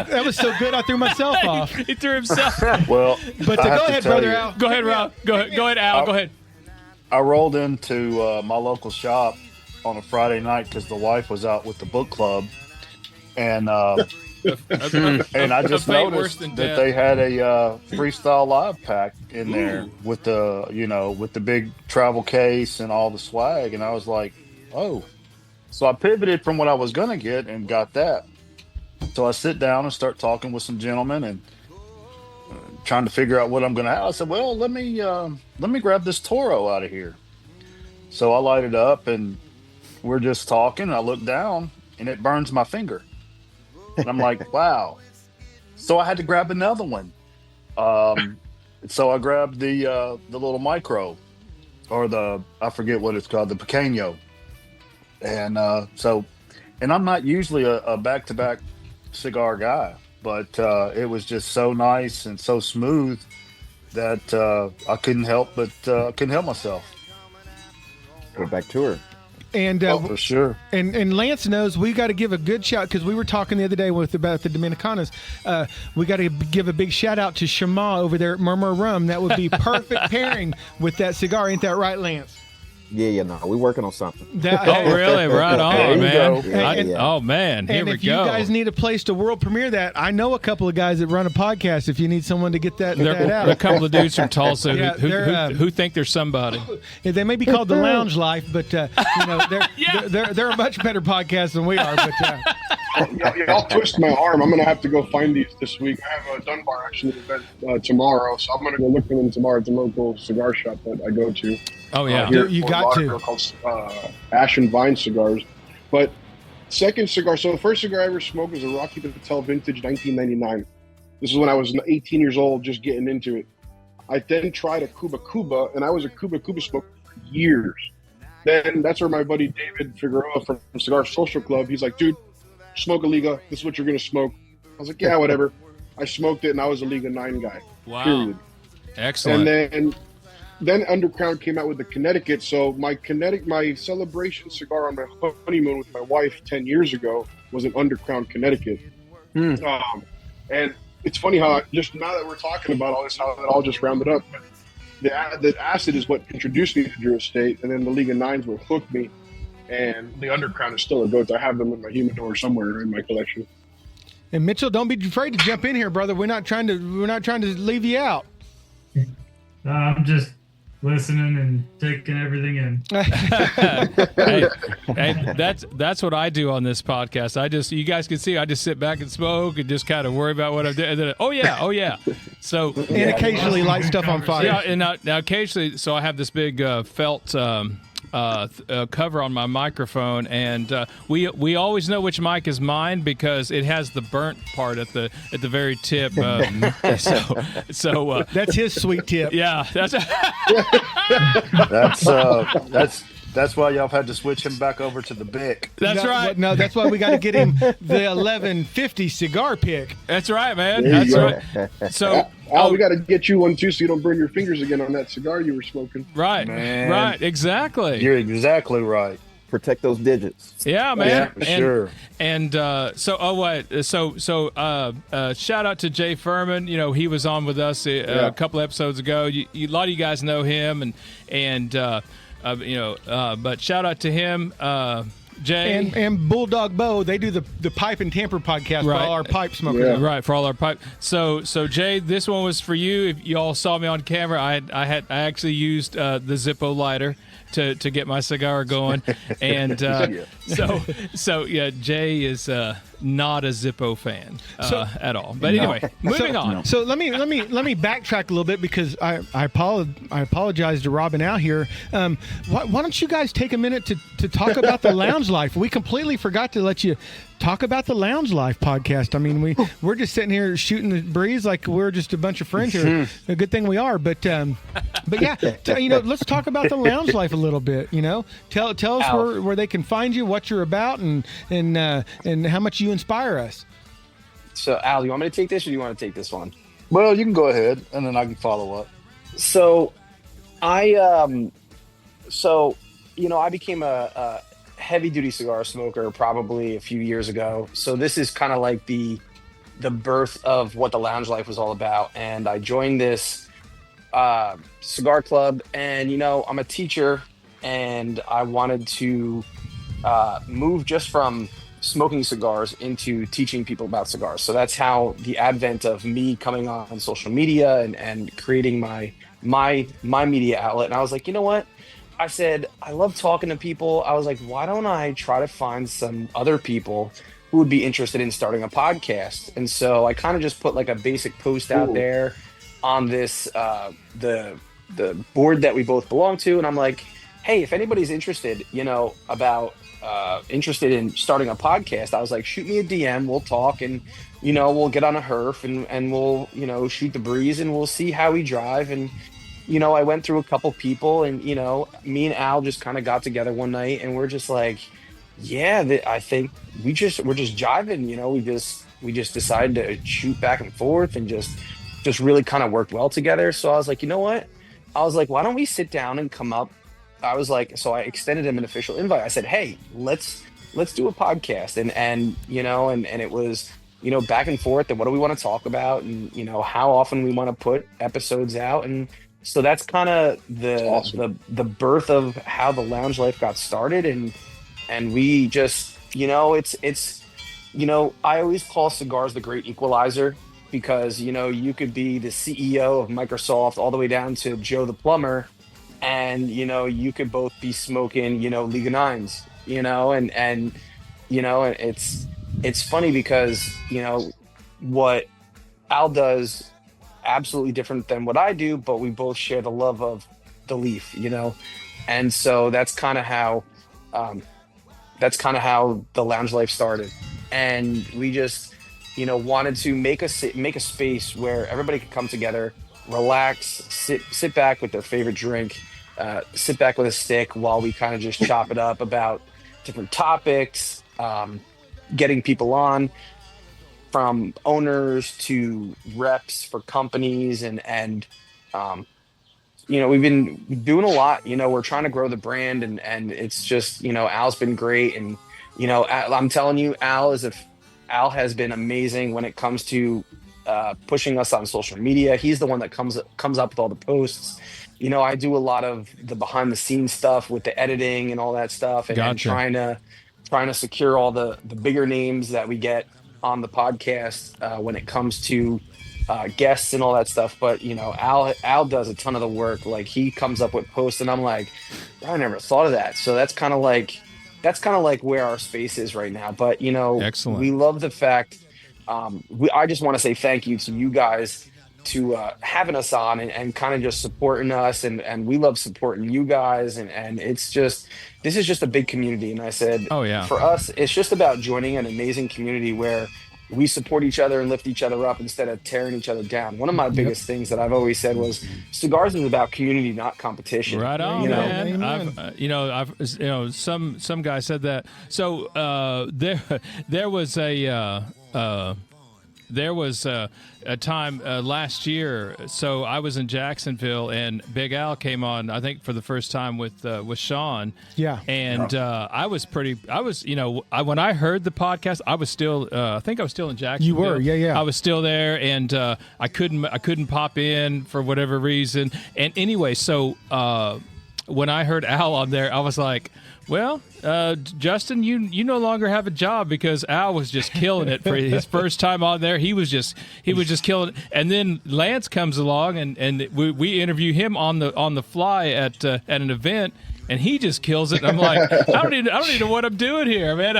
That was so good, I threw myself off. He threw himself. Well, but go ahead, Brother Al. Go ahead, Rob. Go ahead, Al. Go ahead. I rolled into my local shop on a Friday night because the wife was out with the book club, and and I just noticed that they had a freestyle live pack in there with the big travel case and all the swag, and I was like, oh. So I pivoted from what I was going to get and got that. So I sit down and start talking with some gentlemen, and trying to figure out what I'm going to have. I said, well, let me grab this Toro out of here. So I light it up, and we're just talking. I look down, and it burns my finger. And I'm like, wow. So I had to grab another one. So I grabbed the little micro, or I forget what it's called, the Pequeño. And and I'm not usually a back-to-back cigar guy, but it was just so nice and so smooth that I couldn't help myself. Go back to her. And for sure. And Lance knows we got to give a good shout, because we were talking the other day about the Dominicanas. We got to give a big shout out to Shema over there at Murmur Rum. That would be perfect pairing with that cigar. Ain't that right, Lance? Yeah, no, we're working on something. Oh, really? Right on, man. Oh, man. Here we go. And if you guys need a place to world premiere that, I know a couple of guys that run a podcast if you need someone to get that out. A couple of dudes from Tulsa who think they're somebody. They may be called The Lounge Life, but they're a much better podcast than we are. But y'all twist my arm. I'm going to have to go find these this week. I have a Dunbar actually event tomorrow, so I'm going to go look for them tomorrow at the local cigar shop that I go to. Oh, yeah. You got to. Called Ash and Vine Cigars. But second cigar, so the first cigar I ever smoked was a Rocky Patel Vintage 1999. This is when I was 18 years old, just getting into it. I then tried a Cuba, and I was a Cuba smoker for years. Then that's where my buddy David Figueroa from Cigar Social Club, he's like, dude, smoke a Liga. This is what you're going to smoke. I was like, yeah, whatever. I smoked it, and I was a Liga 9 guy. Wow. Period. Excellent. And then Undercrown came out with the Connecticut. So my celebration cigar on my honeymoon with my wife 10 years ago was an Undercrown Connecticut. And it's funny how just now that we're talking about all this, how it all just rounded up. The acid is what introduced me to Drew Estate, and then the Liga 9s will hook me. And the Undercrown is still a goat. I have them in my humidor somewhere in my collection. And Mitchell, don't be afraid to jump in here, brother. We're not trying to leave you out. I'm just listening and taking everything in. hey, that's what I do on this podcast. You guys can see, I just sit back and smoke and just kind of worry about what I'm doing. And then, oh yeah. So and occasionally light stuff on fire. Yeah, and now occasionally, so I have this big felt cover on my microphone, and we always know which mic is mine because it has the burnt part at the very tip. So that's his sweet tip. Yeah, that's why y'all have had to switch him back over to the Bic. That's right. No, that's why we got to get him the 1150 Cigar Pick. That's right, man. That's right. So Al, we got to get you one too, so you don't burn your fingers again on that cigar you were smoking. Right, man. Right, exactly. You're exactly right. Protect those digits. Yeah, man. Yeah, for sure. And shout out to Jay Furman. You know, he was on with us a couple episodes ago. A lot of you guys know him, but shout out to him. Jay and Bulldog Bo, they do the Pipe and Tamper podcast for all our pipe smokers. Yeah. Right, for all our pipe. So Jay, this one was for you. If you all saw me on camera, I actually used the Zippo lighter to get my cigar going, and so Jay is not a Zippo fan at all. But anyway, moving on. So let me backtrack a little bit because I apologize to Rob and Al here. Why don't you guys take a minute to talk about the Lounge Life? We completely forgot to let you talk about the Lounge Life podcast. I mean, we're just sitting here shooting the breeze like we're just a bunch of friends here. A good thing we are, but yeah, let's talk about the Lounge Life a little bit. Tell us where they can find you, what you're about, and how much you inspire us. So, Al, you want me to take this, or do you want to take this one? Well, you can go ahead, and then I can follow up. So, I became a heavy-duty cigar smoker probably a few years ago. So this is kind of like the birth of what the Lounge Life was all about. And I joined this cigar club, and I'm a teacher, and I wanted to move just from smoking cigars into teaching people about cigars. So that's how the advent of me coming on social media and creating my media outlet. And I was like, you know what? I said, I love talking to people. I was like, why don't I try to find some other people who would be interested in starting a podcast. And so I kind of just put like a basic post out there on this the board that we both belong to, and I'm like, hey, if anybody's interested, about interested in starting a podcast, I was like, shoot me a DM, we'll talk, and we'll get on a herf and we'll shoot the breeze, and we'll see how we drive. And I went through a couple people, and me and Al just kind of got together one night, and we're just like, yeah, I think we're just jiving. We just decided to shoot back and forth, and just really kind of worked well together. So I was like, you know what? I was like, why don't we sit down and come up? I was like, so I extended him an official invite. I said, hey, let's do a podcast. And it was, back and forth, and what do we want to talk about, and how often we want to put episodes out. And so that's kind of the birth of how the Lounge Life got started. And we just, it's I always call cigars the great equalizer, because you could be the CEO of Microsoft all the way down to Joe the plumber, and you could both be smoking League of Nines, and it's funny because what Al does absolutely different than what I do, but we both share the love of the leaf, and so that's kind of how the Lounge Life started. And we just wanted to make a space where everybody could come together, relax, sit back with their favorite drink, sit back with a stick while we kind of just chop it up about different topics, getting people on, from owners to reps for companies, and we've been doing a lot. We're trying to grow the brand, and it's just Al's been great, and I'm telling you, Al has been amazing when it comes to pushing us on social media. He's the one that comes up with all the posts. I do a lot of the behind the scenes stuff with the editing and all that stuff, and, Gotcha. and trying to secure all the bigger names that we get on the podcast when it comes to guests and all that stuff. But Al does a ton of the work. Like, he comes up with posts, and I'm like, I never thought of that. So that's kind of like where our space is right now. But Excellent. We love the fact. I just want to say thank you to you guys to having us on and kind of just supporting us, and we love supporting you guys, and this is just a big community. And I said, oh yeah, for us, it's just about joining an amazing community where we support each other and lift each other up instead of tearing each other down. One of my biggest things that I've always said was, cigars is about community, not competition. Right on, man. I've some guy said that. So there was a time last year. So I was in Jacksonville, and Big Al came on, I think, for the first time with Sean. Yeah. And when I heard the podcast, I was still, I think I was still in Jacksonville. You were, yeah. I was still there, and I couldn't pop in for whatever reason. And anyway, so when I heard Al on there, I was like, well, Justin, you no longer have a job, because Al was just killing it for his first time on there. He was just killing it. And then Lance comes along, and we interview him on the fly at an event, and he just kills it. And I'm like, I don't even know what I'm doing here, man.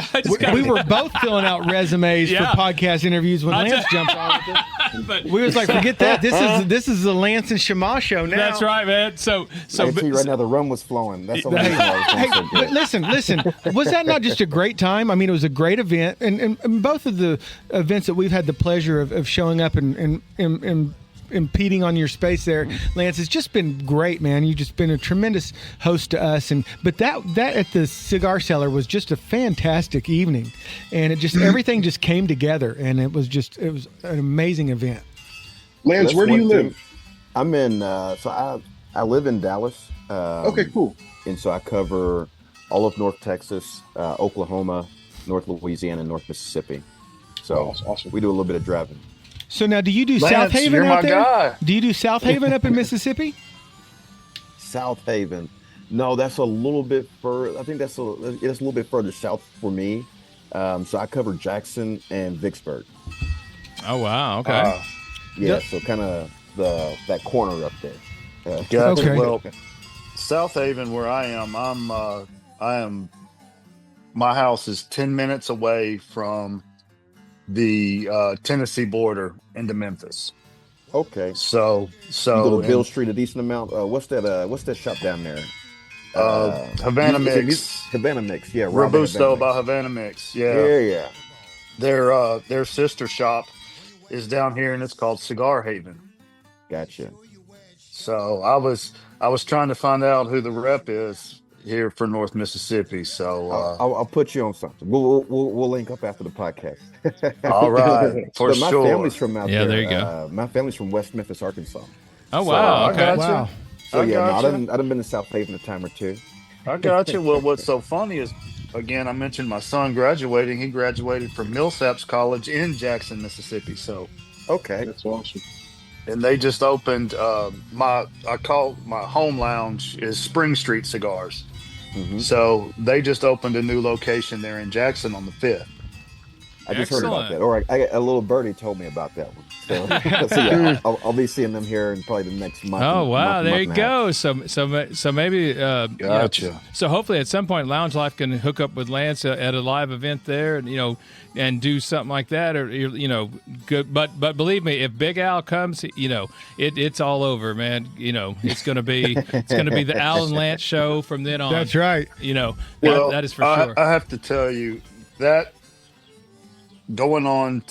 We were both filling out resumes for podcast interviews when Lance jumped on with it. But we was like, forget that. This is the Lance and Shema show now. That's right, man. So I can tell you right now, the rum was flowing. That's all. But listen. Was that not just a great time? I mean, it was a great event, and both of the events that we've had the pleasure of showing up and impeding on your space there, Lance, it's just been great, man. You've just been a tremendous host to us, but that at the Cigar Cellar was just a fantastic evening, and it just everything just came together, and it was an amazing event. Lance, where do you live? I'm in so I live in Dallas. Okay, cool. And so I cover all of North Texas, Oklahoma, North Louisiana, and North Mississippi. So awesome. We do a little bit of driving. So now, do you do Lance, South Haven you're out my there? guy. Do you do South Haven up in Mississippi? South Haven, no, that's a little bit further. I think it's a little bit further south for me. So I cover Jackson and Vicksburg. Oh wow, okay. So kind of that corner up there. Gotcha. Okay. Well, South Haven, where I am, I am my house is 10 minutes away from the Tennessee border into Memphis. Okay. So you go to Bill Street a decent amount. What's that shop down there? Havana Mix. Havana Mix, yeah. Robusto by Havana Mix, yeah. Yeah. Their sister shop is down here, and it's called Cigar Haven. Gotcha. So I was trying to find out who the rep is here for North Mississippi. So I'll put you on something. We'll link up after the podcast. All right, for my sure. My family's from out there. Yeah, there you go. My family's from West Memphis, Arkansas. Oh wow! So, okay. Wow. So yeah, I've been in South Haven a time or two. I got you. Well, what's so funny is, again, I mentioned my son graduating. He graduated from Millsaps College in Jackson, Mississippi. So, okay, that's awesome. And they just opened I call my home lounge is Spring Street Cigars. Mm-hmm. So they just opened a new location there in Jackson on the 5th. I just heard about that. Or a little birdie told me about that one. So, yeah, I'll be seeing them here in probably the next month. Oh wow, there you go. So maybe gotcha. So hopefully at some point Lounge Life can hook up with Lance at a live event there, and and do something like that, or good. But believe me, if Big Al comes, it's all over, man. It's gonna be the Al and Lance show from then on. That's right. That is for sure. I have to tell you that. Coming on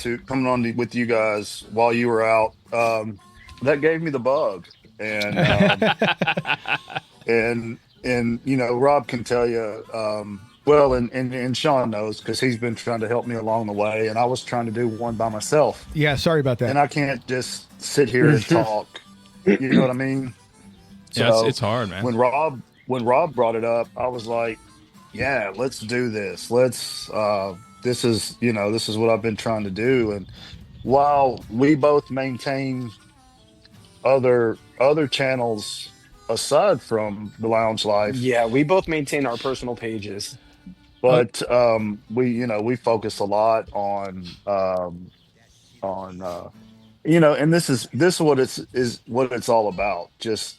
with you guys while you were out, that gave me the bug, and Rob can tell you, and Sean knows because he's been trying to help me along the way, and I was trying to do one by myself. Yeah, sorry about that. And I can't just sit here and talk. You know what I mean? Yeah, it's hard, man. When Rob brought it up, I was like, yeah, let's do this. This is what I've been trying to do. And while we both maintain other channels aside from the Lounge Life. Yeah, we both maintain our personal pages. But we focus a lot on and this is what it's all about. Just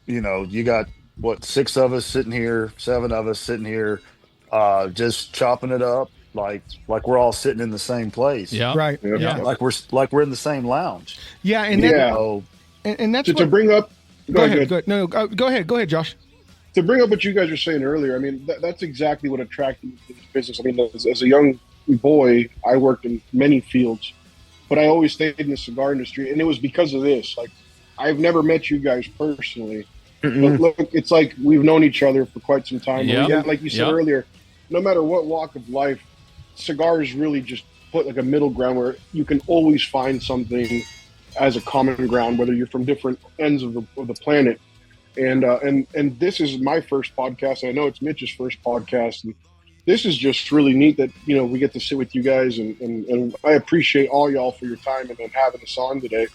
you got what 6 of us sitting here, 7 of us sitting here, just chopping it up. Like we're all sitting in the same place. Yeah. Right. Yeah. Like we're in the same lounge. Yeah. And then, and that's to bring up. Go ahead. No, go ahead, Josh. To bring up what you guys were saying earlier, I mean, that's exactly what attracted me to this business. I mean, as a young boy, I worked in many fields, but I always stayed in the cigar industry. And it was because of this. Like, I've never met you guys personally, but look, it's like we've known each other for quite some time. Yeah. Like you said earlier, no matter what walk of life, cigars really just put like a middle ground where you can always find something as a common ground, whether you're from different ends of the planet. And this is my first podcast. I know it's Mitch's first podcast, and this is just really neat that we get to sit with you guys, and I appreciate all y'all for your time and having us on today.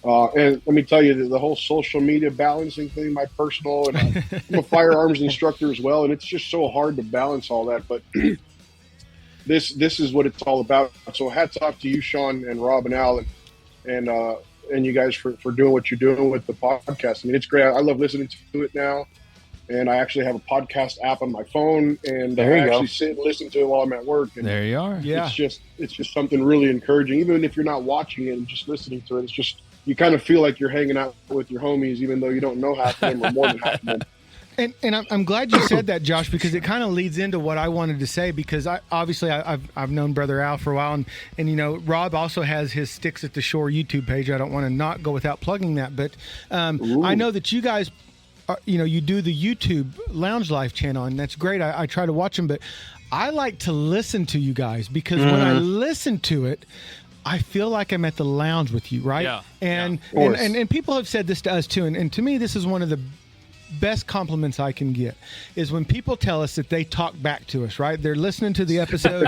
And let me tell you, the whole social media balancing thing, my personal, and I'm a firearms instructor as well, and it's just so hard to balance all that. But this is what it's all about. So hats off to you, Sean and Rob and Al, and you guys for doing what you're doing with the podcast. I mean, it's great. I love listening to it now, and I actually have a podcast app on my phone, and I actually sit and listen to it while I'm at work. And there you are. Yeah, it's just something really encouraging. Even if you're not watching it and just listening to it, it's just you kind of feel like you're hanging out with your homies, even though you don't know half of them or more than half of them. And I'm glad you said that, Josh, because it kind of leads into what I wanted to say. Because I've known Brother Al for a while, and Rob also has his Sticks at the Shore YouTube page. I don't want to not go without plugging that, but I know that you guys, you do the YouTube Lounge Life channel, and that's great. I try to watch them, but I like to listen to you guys because when I listen to it, I feel like I'm at the lounge with you, right? Yeah. And people have said this to us too, and to me, this is one of the best compliments I can get is when people tell us that they talk back to us, right? They're listening to the episode.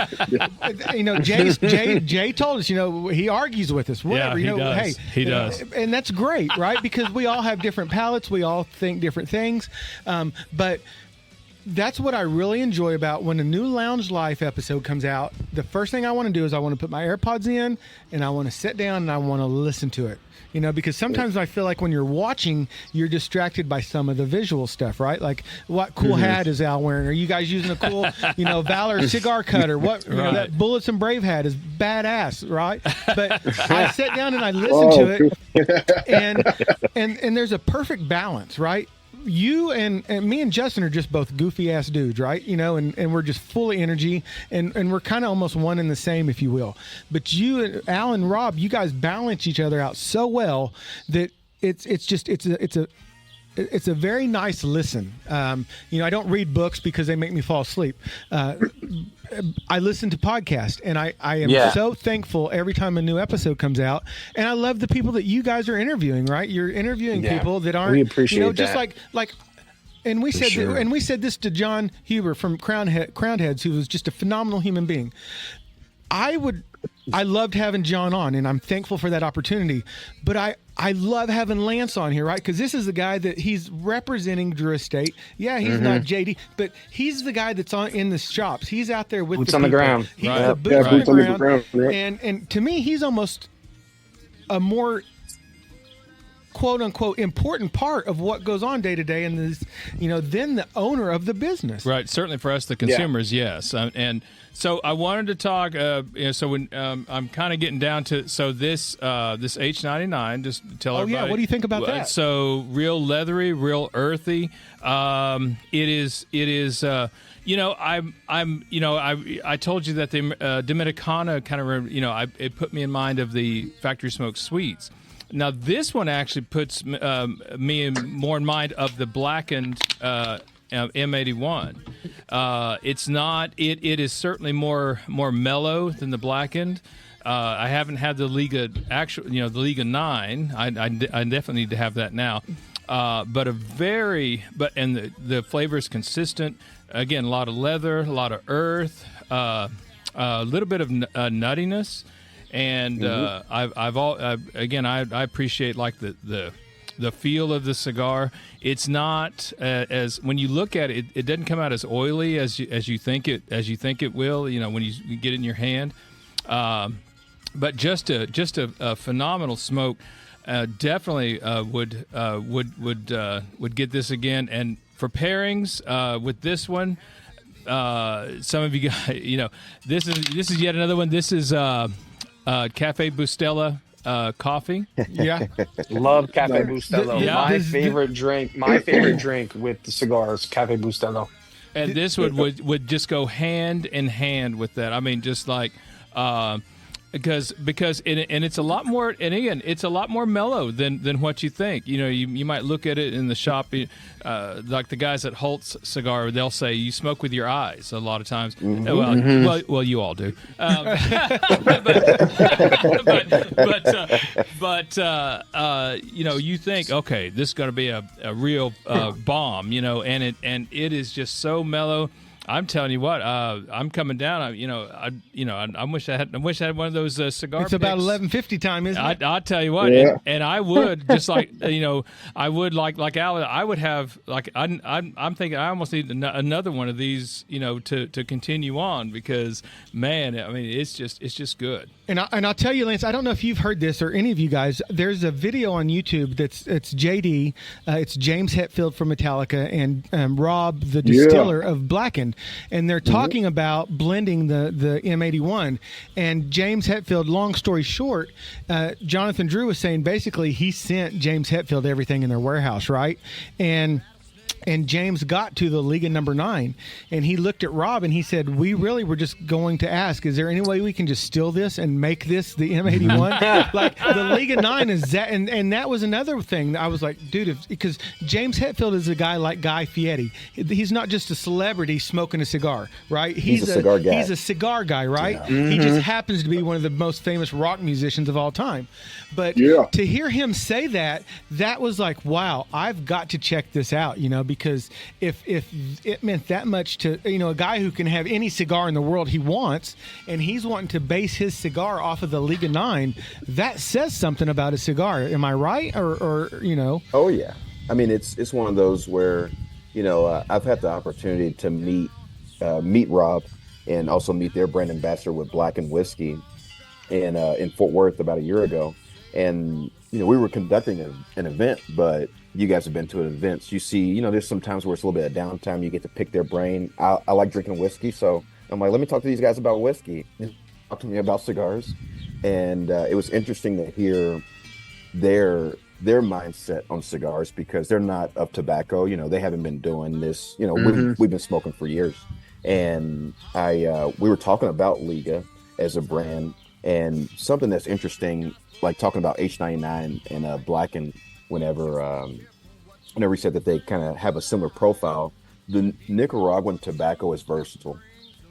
Jay told us, he argues with us, whatever, does. He does. And that's great, right? Because we all have different palates. We all think different things. But that's what I really enjoy about when a new Lounge Life episode comes out. The first thing I want to do is I want to put my AirPods in and I want to sit down and I want to listen to it. You know, because sometimes I feel like when you're watching, you're distracted by some of the visual stuff, right? Like, what cool hat is Al wearing? Are you guys using a cool, Valor cigar cutter? What, that Bullets and Brave hat is badass, right? But I sit down and I listen to it, and there's a perfect balance, right? You and me and Justin are just both goofy ass dudes, right? And we're just full of energy, and we're kind of almost one and the same, if you will. But you, Al and Rob, you guys balance each other out so well that it's a very nice listen. I don't read books because they make me fall asleep. I listen to podcasts, and I am so thankful every time a new episode comes out. And I love the people that you guys are interviewing, right? You're interviewing people that aren't, we appreciate just that. like, and we said, and we said this to John Huber from Crown Heads, who was just a phenomenal human being. I loved having John on, and I'm thankful for that opportunity. But I love having Lance on here, right? Because this is the guy that he's representing Drew Estate. Yeah, he's not JD, but he's the guy that's in the shops. He's out there with boots the on the ground. He's the boots on the ground. And to me, he's almost a more quote unquote important part of what goes on day to day, and this, than the owner of the business. Right. Certainly for us, the consumers, yes. And so I wanted to talk. So when I'm kind of getting down to this H99, just tell everybody. Yeah, what do you think about that? So real leathery, real earthy. It is. I told you that the Dominicana kind of it put me in mind of the factory smoked sweets. Now this one actually puts me more in mind of the blackened M81. It's not. It is certainly more mellow than the blackened. I haven't had the Liga the Liga 9. I definitely need to have that now. But the flavor is consistent. Again, a lot of leather, a lot of earth, a little bit of nuttiness. And I appreciate like the feel of the cigar. It's not as when you look at it, it doesn't come out as oily as you think it will. When you get it in your hand. But just a phenomenal smoke. Definitely would get this again. And for pairings with this one, some of you guys, this is yet another one. This is Cafe Bustelo coffee. Yeah, love Cafe Bustelo. My favorite drink with the cigars, Cafe Bustelo. And this would just go hand in hand with that. I mean, just like because it's a lot more, and again, it's a lot more mellow than what you think. You might look at it in the shop, like the guys at Holt's Cigar, they'll say you smoke with your eyes a lot of times. Well, you all do. You think, okay, this is going to be a real bomb, and it is just so mellow. I'm telling you what, I'm coming down. I wish I had one of those cigar. It's about 11:50 time, isn't it? I'll tell you what, and I would just like I would like Al. I would have like I'm thinking I almost need another one of these, to continue on because man, I mean it's just good. And I'll tell you, Lance, I don't know if you've heard this or any of you guys. There's a video on YouTube it's JD, it's James Hetfield from Metallica and Rob, the distiller of Blackened, and they're talking about blending the M81. And James Hetfield, long story short, Jonathan Drew was saying basically he sent James Hetfield everything in their warehouse, right? And James got to the Liga number 9, and he looked at Rob and he said, we really were just going to ask, is there any way we can just steal this and make this the M81? Like the Liga 9 is that, and that was another thing. I was like, dude, because James Hetfield is a guy like Guy Fieri. He's not just a celebrity smoking a cigar, right? He's a cigar guy. He's a cigar guy, right? Yeah. He just happens to be one of the most famous rock musicians of all time. But to hear him say that was like, wow, I've got to check this out, because if it meant that much to a guy who can have any cigar in the world he wants, and he's wanting to base his cigar off of the Liga 9, that says something about a cigar. Am I right? Or Oh yeah. I mean, it's one of those where I've had the opportunity to meet Rob and also meet their brand ambassador with Black and Whiskey in Fort Worth about a year ago. And, we were conducting an event, but you guys have been to events. You see, there's some times where it's a little bit of downtime. You get to pick their brain. I like drinking whiskey. So I'm like, let me talk to these guys about whiskey. Talk to me about cigars. And it was interesting to hear their mindset on cigars because they're not of tobacco. They haven't been doing this. We've been smoking for years. And we were talking about Liga as a brand, and something that's interesting, like talking about H99 and Black, and whenever he said that they kind of have a similar profile. The Nicaraguan tobacco is versatile,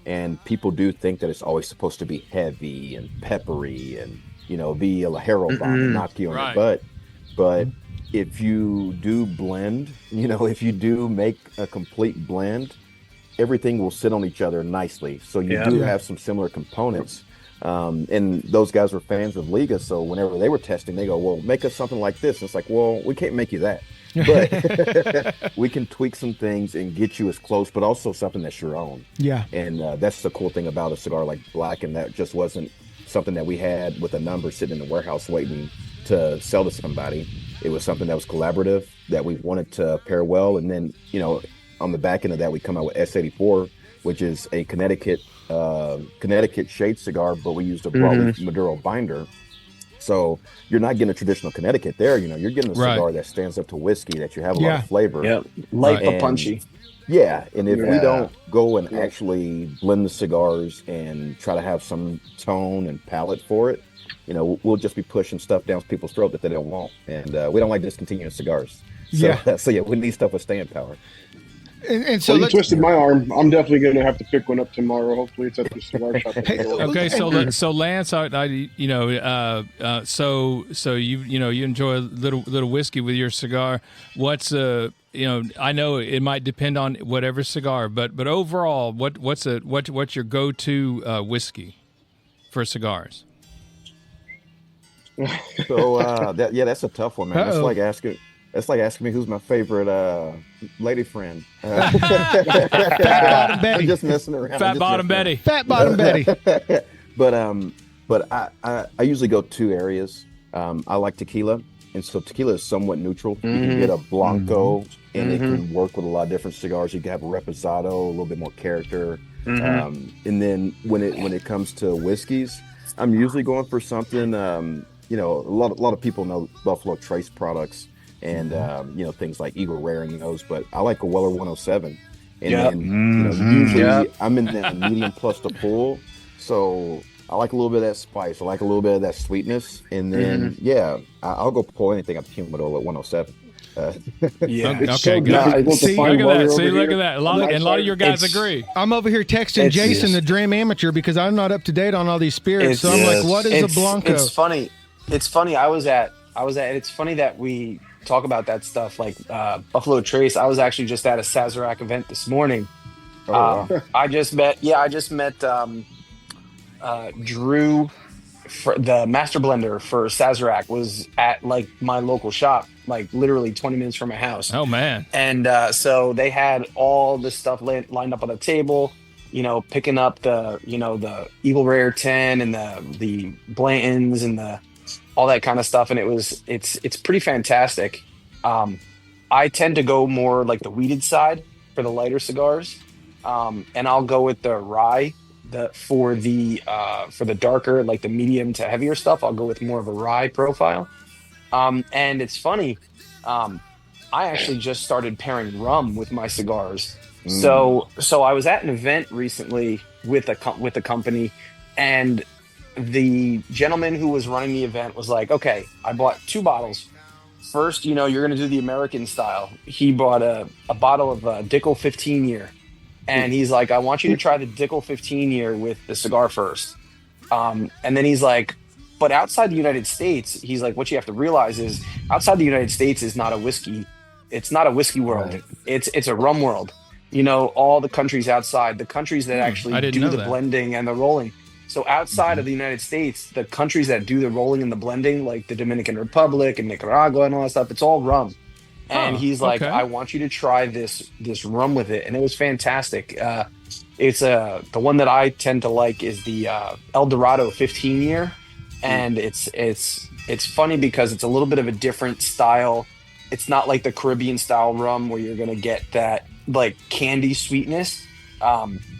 and people do think that it's always supposed to be heavy and peppery and be a Lajero bomb and knock you on the butt. But if you do blend, if you do make a complete blend, everything will sit on each other nicely. So you do have some similar components. And those guys were fans of Liga. So whenever they were testing, they go, well, make us something like this. And it's like, well, we can't make you that. But we can tweak some things and get you as close, but also something that's your own. Yeah. And that's the cool thing about a cigar like Black. And that just wasn't something that we had with a number sitting in the warehouse waiting to sell to somebody. It was something that was collaborative, that we wanted to pair well. And then, on the back end of that, we come out with S84, which is a Connecticut shade cigar, but we used a broadleaf Maduro binder. So you're not getting a traditional Connecticut there. You're getting a cigar that stands up to whiskey, that you have a lot of flavor. Yeah, light but punchy. Yeah, and if we don't go and actually blend the cigars and try to have some tone and palate for it, we'll just be pushing stuff down people's throat that they don't want. And we don't like discontinuing cigars. So, we need stuff with staying power. And so you twisted my arm. I'm definitely going to have to pick one up tomorrow. Hopefully, it's at the cigar shop. Okay, so Lance, so you enjoy a little whiskey with your cigar. What's I know it might depend on whatever cigar, but overall, what's your go-to whiskey for cigars? So that's a tough one, man. That's like asking me who's my favorite lady friend. Fat Bottom Betty. I'm just messing around. Fat Bottom Betty. Fat Bottom Betty. But I usually go two areas. I like tequila, and so tequila is somewhat neutral. You can get a Blanco, and it can work with a lot of different cigars. You can have a Reposado, a little bit more character. And then when it comes to whiskeys, I'm usually going for something. A lot of people know Buffalo Trace products. And things like Eagle Rare and those, but I like a Weller 107. And then usually I'm in that medium plus to full, so I like a little bit of that spice. I like a little bit of that sweetness, and then I'll go pull anything up the humidor at 107. Okay, so good. See, look at that. A lot of your guys agree. I'm over here texting Jason, the Dram Amateur, because I'm not up to date on all these spirits. So I'm like, what is a Blanco? It's funny. It's funny that we talk about that stuff like Buffalo Trace. I was actually just at a Sazerac event this morning. I just met Drew, the master blender for Sazerac, was at like my local shop, like literally 20 minutes from my house. Oh man. And so they had all this stuff lined up on the table, picking up the Eagle Rare 10 and the Blantons and all that kind of stuff, and it's pretty fantastic. I tend to go more like the weeded side for the lighter cigars, and I'll go with the rye. For the darker, like the medium to heavier stuff, I'll go with more of a rye profile. And it's funny, I actually just started pairing rum with my cigars. So I was at an event recently with a company, and the gentleman who was running the event was like, okay, I bought 2 bottles. First, you're going to do the American style. He bought a bottle of Dickel 15 year. And he's like, I want you to try the Dickel 15 year with the cigar first. And then he's like, but outside the United States, he's like, what you have to realize is outside the United States is not a whiskey. It's not a whiskey world. Right. It's a rum world. All the countries outside, the countries that actually do the blending and the rolling. So outside of the United States, the countries that do the rolling and the blending, like the Dominican Republic and Nicaragua and all that stuff, it's all rum. and he's like, I want you to try this rum with it, and it was fantastic. It's the one that I tend to like is the El Dorado 15 year, and it's funny because it's a little bit of a different style. It's not like the Caribbean style rum where you're gonna get that like candy sweetness.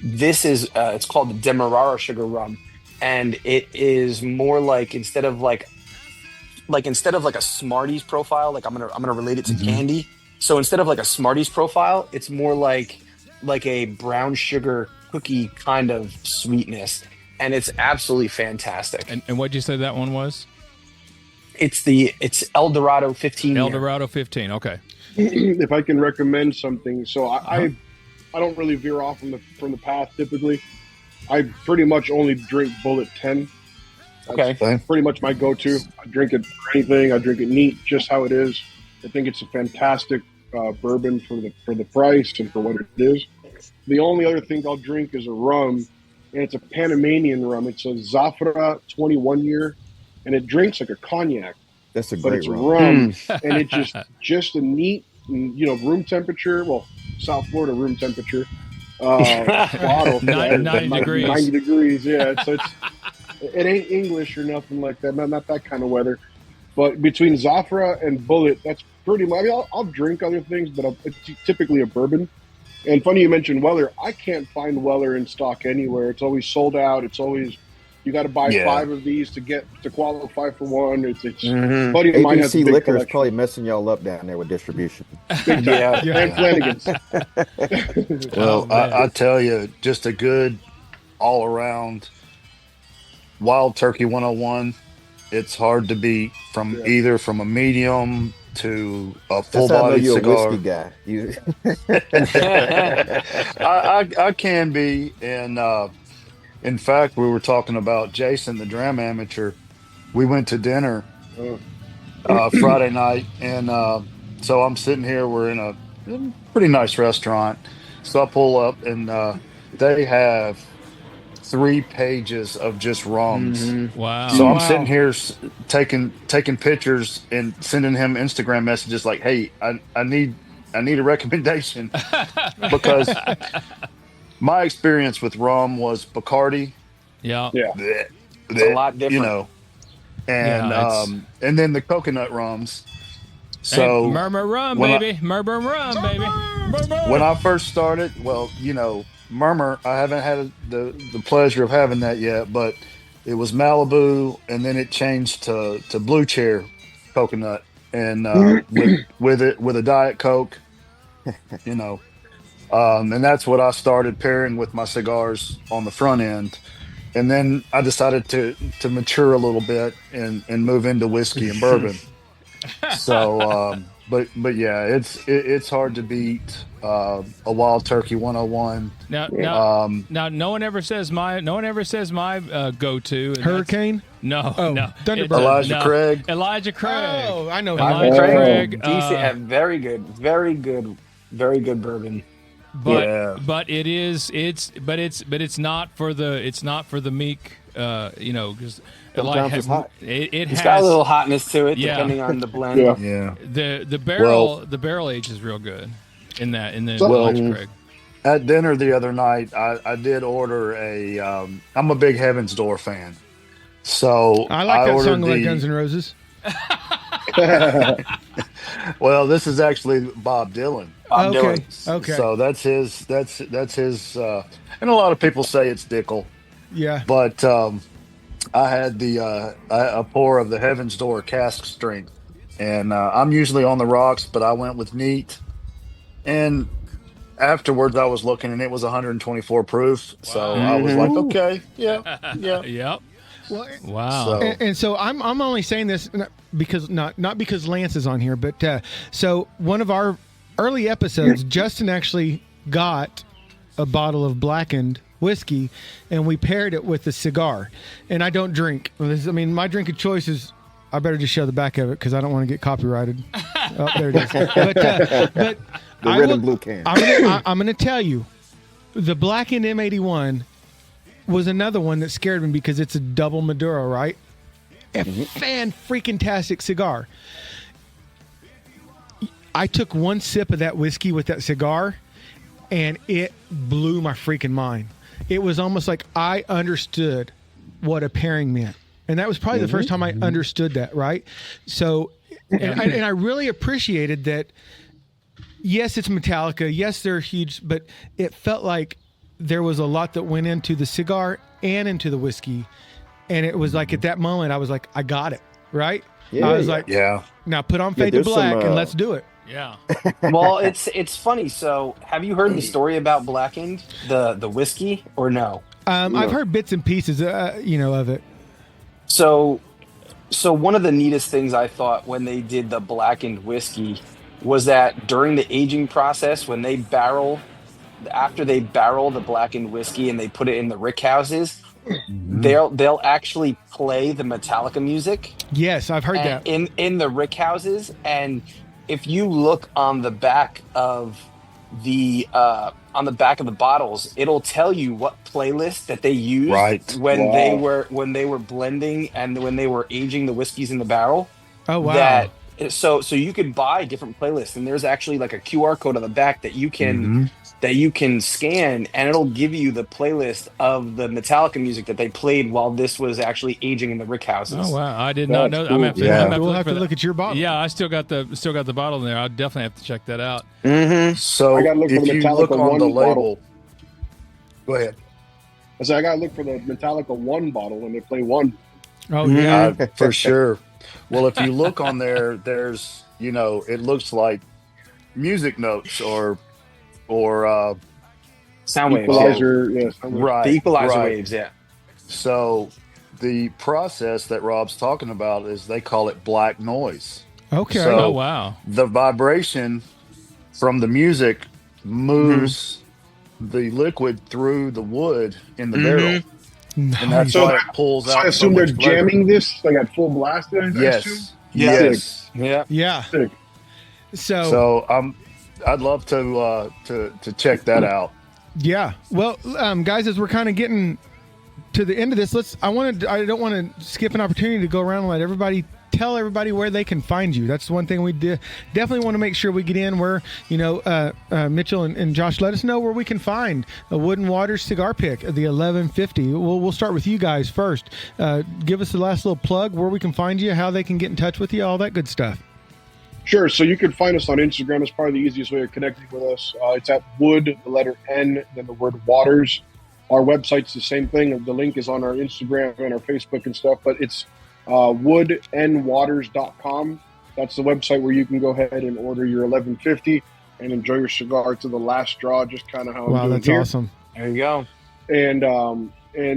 This is it's called the Demerara sugar rum, and it is more like instead of like a Smarties profile, like I'm gonna relate it to candy. So instead of like a Smarties profile, it's more like a brown sugar cookie kind of sweetness, and it's absolutely fantastic. And what'd you say that one was? It's El Dorado 15. El Dorado 15. Okay. If I can recommend something, so I don't really veer off from the path typically. I pretty much only drink Bullet 10. That's pretty much my go-to. I drink it for anything. I drink it neat, just how it is. I think it's a fantastic bourbon for the price and for what it is. The only other thing I'll drink is a rum, and it's a Panamanian rum. It's a Zafra 21 year, and it drinks like a cognac. That's a great rum. And it's just a neat, room temperature. Well, South Florida room temperature. Bottle 90 degrees. 90 degrees. Yeah. So it ain't English or nothing like that. Not that kind of weather. But between Zafra and Bullet, that's pretty much. I mean, I'll drink other things, but it's typically a bourbon. And funny you mentioned Weller. I can't find Weller in stock anywhere. It's always sold out. It's always you got to buy 5 of these to qualify for one. It's buddy of mine has a big Liquor collection. is probably messing y'all up down there with distribution. And Flanagan's. Well, I tell you, just a good all around Wild Turkey 101. It's hard to beat either from a medium to a full body cigar. A whiskey guy. I can be, and in fact, we were talking about Jason, the Dram Amateur. We went to dinner Friday night, and so I'm sitting here. We're in a pretty nice restaurant. So I pull up, and they have 3 pages of just rums. Wow! So I'm sitting here taking pictures and sending him Instagram messages like, "Hey, I need a recommendation," because my experience with rum was Bacardi. Yeah. It's a lot different. And then the coconut rums. So murmur rum, baby. Murmur rum, baby. When I first started, Murmur, I haven't had the pleasure of having that yet, but it was Malibu, and then it changed to Blue Chair coconut, and with a Diet Coke, and that's what I started pairing with my cigars on the front end, and then I decided to mature a little bit and move into whiskey and bourbon. So, but yeah, it's hard to beat a Wild Turkey 101. Now, no one ever says my go-to. Hurricane? No. Thunderbird. Elijah Craig. Oh, I know. Elijah Craig. DC, very good bourbon. But it's not for the meek. Because it's hot. It's got a little hotness to it, depending on the blend. Yeah. The barrel age is real good in the Elijah Craig. At dinner the other night, I did order I'm a big Heaven's Door fan, so I like that song like Guns N' Roses. Well, this is actually Bob Dylan. Okay. So that's his. And a lot of people say it's Dickel. Yeah. But I had a pour of the Heaven's Door cask strength, and I'm usually on the rocks, but I went with neat. And afterwards, I was looking, and it was 124 proof. So I was like, okay, yeah. Yep. Well, wow. So, and so I'm only saying this because not because Lance is on here, but so one of our early episodes, Justin actually got a bottle of blackened whiskey, and we paired it with a cigar. And I don't drink. My drink of choice is. I better just show the back of it because I don't want to get copyrighted. Oh, there it is. But the red and blue can. I'm going to tell you, the blackened M81 was another one that scared me because it's a double Maduro, right? A fan-freaking-tastic cigar. I took one sip of that whiskey with that cigar, and it blew my freaking mind. It was almost like I understood what a pairing meant. And that was probably the first time I understood that, right? So, and I really appreciated that. Yes, it's Metallica. Yes, they're huge, but it felt like there was a lot that went into the cigar and into the whiskey. And it was like at that moment, I was like, I got it, right? Yeah, I was like, now put on Fade to Black and let's do it. Yeah. Well, it's funny. So, have you heard the story about Blackened, the whiskey, or no? I've heard bits and pieces, of it. So one of the neatest things I thought when they did the Blackened whiskey was that during the aging process, when after they barrel the Blackened whiskey and they put it in the rick houses, they'll actually play the Metallica music. Yes, I've heard that in the rick houses. And if you look on the back of the bottles, it'll tell you what playlist that they used when they were blending and when they were aging the whiskeys in the barrel. Oh wow! So you could buy different playlists, and there's actually like a QR code on the back that you can scan, and it'll give you the playlist of the Metallica music that they played while this was actually aging in the rick houses. Oh wow! I did not know. Cool. We'll have to look at your bottle. Yeah, I still got the bottle in there. I'll definitely have to check that out. So if you look on the label, go ahead. I gotta look for the Metallica 1 bottle when they play 1. Oh yeah, for sure. Well, if you look on there, there's it looks like music notes or sound waves. Equalizer, right? The equalizer waves, yeah. So the process that Rob's talking about is they call it black noise. Okay. So oh wow. The vibration from the music moves the liquid through the wood in the barrel. Nice. And that's why it pulls out. I assume they're jamming this like at full blast. Yes. Yeah. Sick. So I'd love to check that out. Yeah. Well, guys, as we're kind of getting to the end of this, I don't want to skip an opportunity to go around and let tell everybody where they can find you. That's one thing we definitely want to make sure we get in where, Mitchell and Josh, let us know where we can find a Wood and Waters Cigar Pick, the 1150. We'll start with you guys first. Give us the last little plug, where we can find you, how they can get in touch with you, all that good stuff. Sure. So you can find us on Instagram. It's probably the easiest way of connecting with us. It's at Wood, the letter N, then the word Waters. Our website's the same thing. The link is on our Instagram and our Facebook and stuff, but it's woodandwaters.com. That's the website where you can go ahead and order your 1150 and enjoy your cigar to the last straw, just kind of how I'm doing that's here. Awesome. There you go. And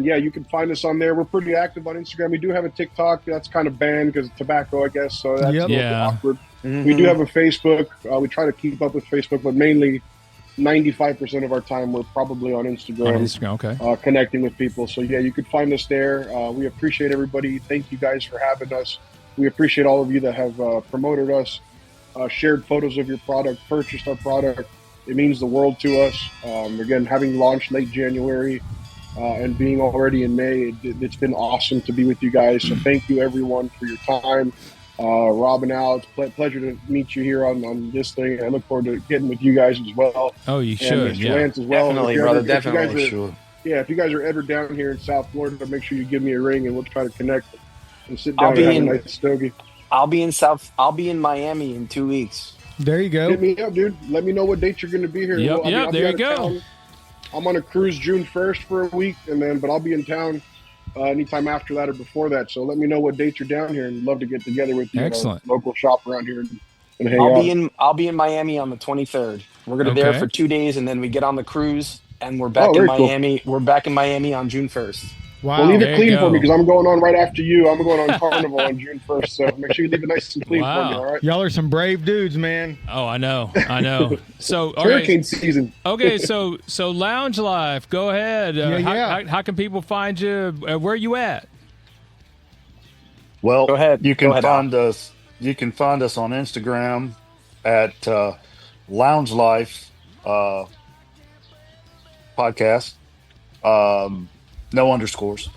yeah, you can find us on there. We're pretty active on Instagram. We do have a TikTok that's kind of banned because of tobacco, I guess. So that's a little bit awkward. We do have a Facebook. We try to keep up with Facebook, but mainly 95% of our time we're probably on Instagram, connecting with people. So yeah, you can find us there. We appreciate everybody. Thank you guys for having us. We appreciate all of you that have promoted us, shared photos of your product, purchased our product. It means the world to us. Again, having launched late January and being already in May, it's been awesome to be with you guys. So thank you everyone for your time. Rob and Al, it's a pleasure to meet you here on this thing. I look forward to getting with you guys as well. Oh, you should. And Lance as well. Definitely, brother. Definitely. Sure. Yeah, if you guys are ever down here in South Florida, make sure you give me a ring and we'll try to connect and sit down and have a nice stogie. I'll be in Miami in 2 weeks. There you go. Hit me up, dude. Let me know what date you're going to be here. Yep, there you go. Town. I'm on a cruise June 1st for a week, but I'll be in town anytime after that or before that. So let me know what date you're down here, and love to get together with you. Excellent. At a local shop around here and hang out. I'll be in Miami on the 23rd. We're going to be there for 2 days, and then we get on the cruise, and we're back in Miami. Cool. We're back in Miami on June 1st. Wow. Well, leave it clean for me because I'm going on right after you. I'm going on Carnival on June 1st. So make sure you leave it nice and clean for me, all right? Y'all are some brave dudes, man. Oh, I know. So, hurricane season. Okay, so Lounge Life, go ahead. How can people find you? Where are you at? Well, go ahead. You can find us. You can find us on Instagram at Lounge Life Podcast. No underscores.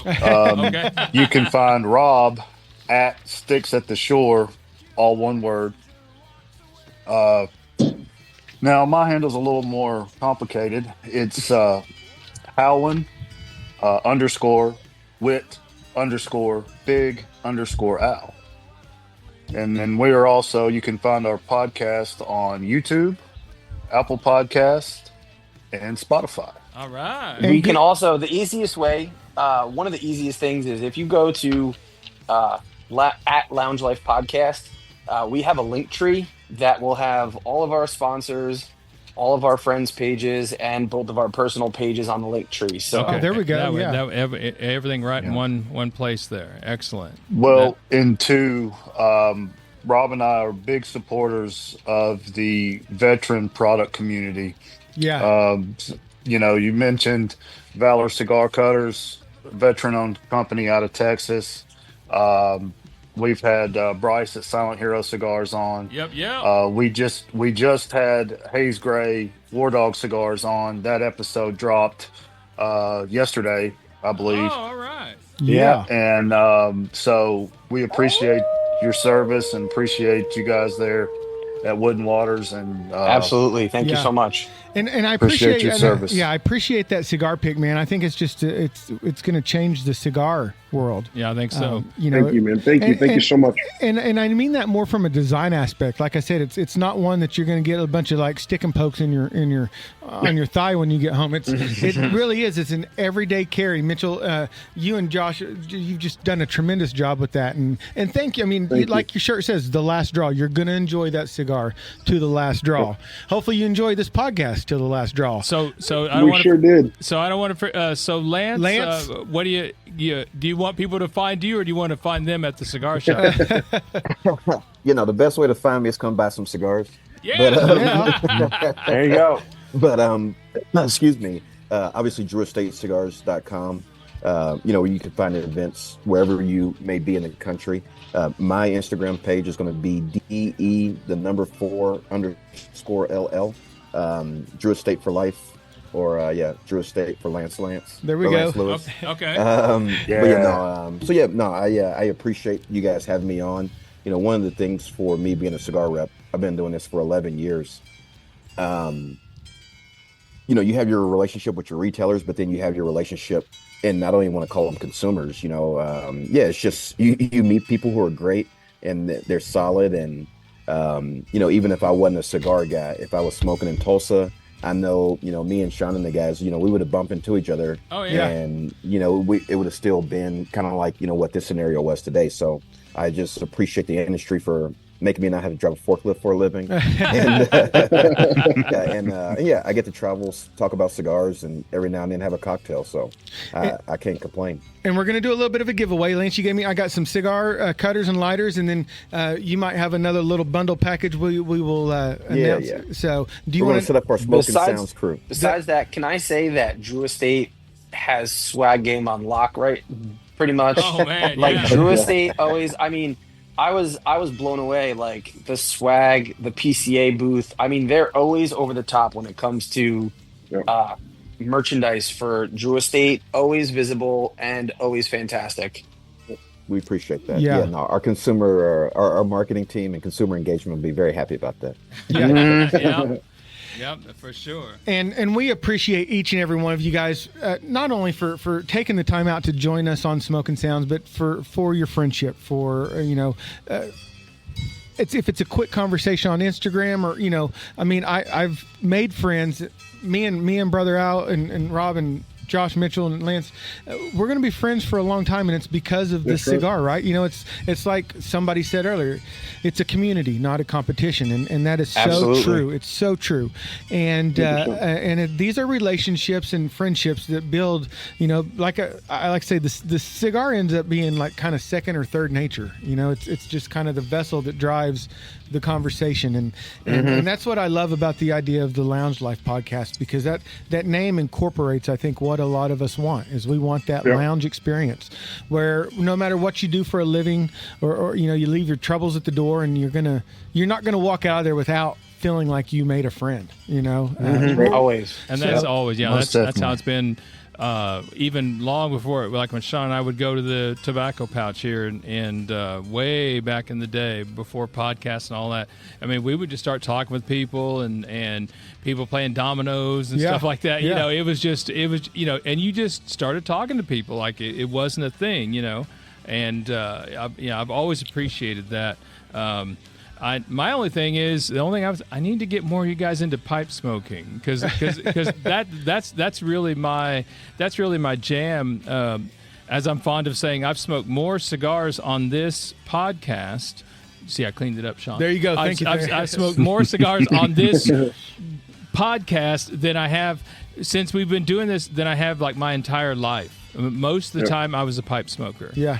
You can find Rob at Sticks at the Shore, all one word. Now my handle's a little more complicated. It's Howlin underscore wit underscore big underscore owl. And then we are also, you can find our podcast on YouTube, Apple Podcast, and Spotify. All right. We can also, the easiest way, one of the easiest things is if you go to at Lounge Life Podcast, we have a link tree that will have all of our sponsors, all of our friends' pages, and both of our personal pages on the link tree. So there we go. Everything right in one place there. Excellent. Well, Rob and I are big supporters of the veteran product community. Yeah. You mentioned Valor Cigar Cutters, veteran-owned company out of Texas. We've had Bryce at Silent Hero Cigars on. Yep. We just had Hayes Gray War Dog Cigars on. That episode dropped yesterday, I believe. Oh, all right. Yeah. And so we appreciate your service and appreciate you guys there at Wood and Waters. And absolutely, thank you so much. And I appreciate your service. I appreciate that cigar pick, man. I think it's just it's going to change the cigar world. Yeah, I think so. Thank you, man. Thank you so much. And I mean that more from a design aspect. Like I said, it's not one that you're going to get a bunch of like stick and pokes in your on your thigh when you get home. It really is. It's an everyday carry. Mitchell, you and Josh, you've just done a tremendous job with that. And thank you. I mean, like your shirt says, the last draw. You're going to enjoy that cigar to the last draw. Hopefully, you enjoy this podcast till the last draw. So I don't want sure did. So I don't want to. So Lance, what do you want people to find you, or do you want to find them at the cigar shop? The best way to find me is come buy some cigars. Yeah. But, there you go. But excuse me. Obviously, DrewEstateCigars.com. Where you can find events wherever you may be in the country. My Instagram page is going to be DE4_LL. Drew Estate for life, or Drew Estate for Lance. There we go. Lewis. Okay. I appreciate you guys having me on. One of the things for me being a cigar rep, I've been doing this for 11 years. You have your relationship with your retailers, but then you have your relationship, and I don't even want to call them consumers. It's just you meet people who are great and they're solid, and even if I wasn't a cigar guy, if I was smoking in Tulsa, I know, me and Sean and the guys, we would have bumped into each other. Oh, yeah. And, it would have still been kind of like, what this scenario was today. So I just appreciate the industry for making me not have to drive a forklift for a living. And, I get to travel, talk about cigars, and every now and then have a cocktail. So I can't complain. And we're going to do a little bit of a giveaway. Lance, I got some cigar cutters and lighters, and then you might have another little bundle package we will announce. Yeah. So do you want to set up our Smokin' Sounds crew? Besides that, can I say that Drew Estate has swag game on lock, right? Pretty much. Oh, man. Drew Estate always, I was blown away, like the swag, the PCA booth. They're always over the top when it comes to merchandise for Drew Estate. Always visible and always fantastic. We appreciate that. Yeah. Our consumer, our marketing team and consumer engagement will be very happy about that. Yeah. Yep, for sure. And we appreciate each and every one of you guys, not only for taking the time out to join us on Smokin' Sounds, but for your friendship, for if it's a quick conversation on Instagram, or I've made friends. Me and Brother Al and Rob and Josh Mitchell and Lance, we're going to be friends for a long time, and it's because of this cigar, right? It's like somebody said earlier, it's a community, not a competition, and that is so Absolutely. true. It's so true, and these are relationships and friendships that build. I like to say, the cigar ends up being like kind of second or third nature. It's just kind of the vessel that drives the conversation, and that's what I love about the idea of the Lounge Life podcast, because that name incorporates, I think, what a lot of us want. Is we want that lounge experience where no matter what you do for a living, or you leave your troubles at the door, and you're not gonna walk out of there without feeling like you made a friend. Always. And that's always, that's how it's been even long before, like when Sean and I would go to the tobacco pouch here and way back in the day before podcasts and all that. I mean, we would just start talking with people and people playing dominoes and stuff like that. You know, it was and you just started talking to people like it wasn't a thing, you know. And I've always appreciated that. My only thing is I need to get more of you guys into pipe smoking because that's really my jam. As I'm fond of saying, I've smoked more cigars on this podcast. See, I cleaned it up, Sean. There you go. Thank you. I've smoked more cigars on this podcast than I have since we've been doing this than I have like my entire life. Most of the time, I was a pipe smoker. Yeah.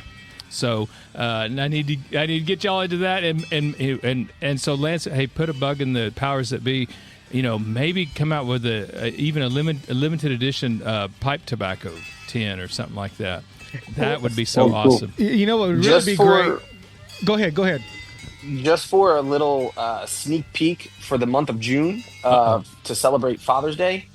So and I need to get y'all into that, and so Lance, hey, put a bug in the powers that be, you know, maybe come out with a limited edition pipe tobacco tin or something like that. That would be so awesome. You know what would really be great? Go ahead. Just for a little sneak peek for the month of June to celebrate Father's Day,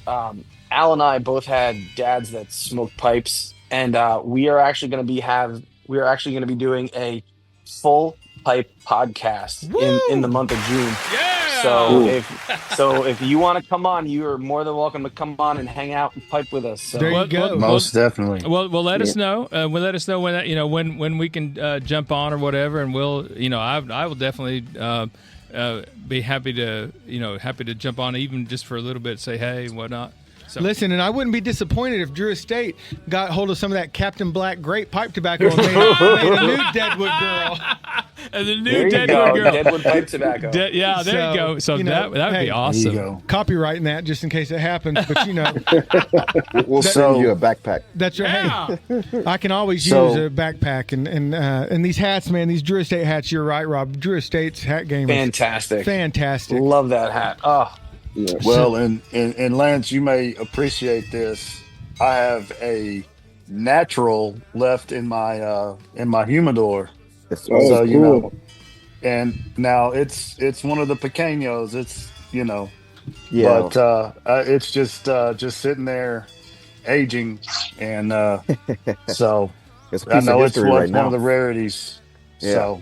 Al and I both had dads that smoked pipes, and we are actually going to be doing a full pipe podcast in the month of June. Yeah. So if you want to come on, you are more than welcome to come on and hang out and pipe with us. So. There you go. Most definitely. Well, let us know. Let us know when that, when we can jump on or whatever, and we'll, I will definitely be happy to jump on even just for a little bit, say hey and whatnot. So. Listen, and I wouldn't be disappointed if Drew Estate got hold of some of that Captain Black grape pipe tobacco and made a new Deadwood girl. And the new Deadwood girl. Deadwood pipe tobacco. There you go. So that would be awesome. Copywriting that just in case it happens, but we'll send you a backpack. That's right. Yeah. Hey, I can always use a backpack and these hats, man. These Drew Estate hats. You're right, Rob. Drew Estate's hat game is fantastic. Love that hat. Oh. Yeah. Well, and Lance, you may appreciate this. I have a natural left in my humidor. So cool. And now it's one of the pequeños. It's but it's just sitting there aging, and so it's I know it's one of the rarities. Yeah. So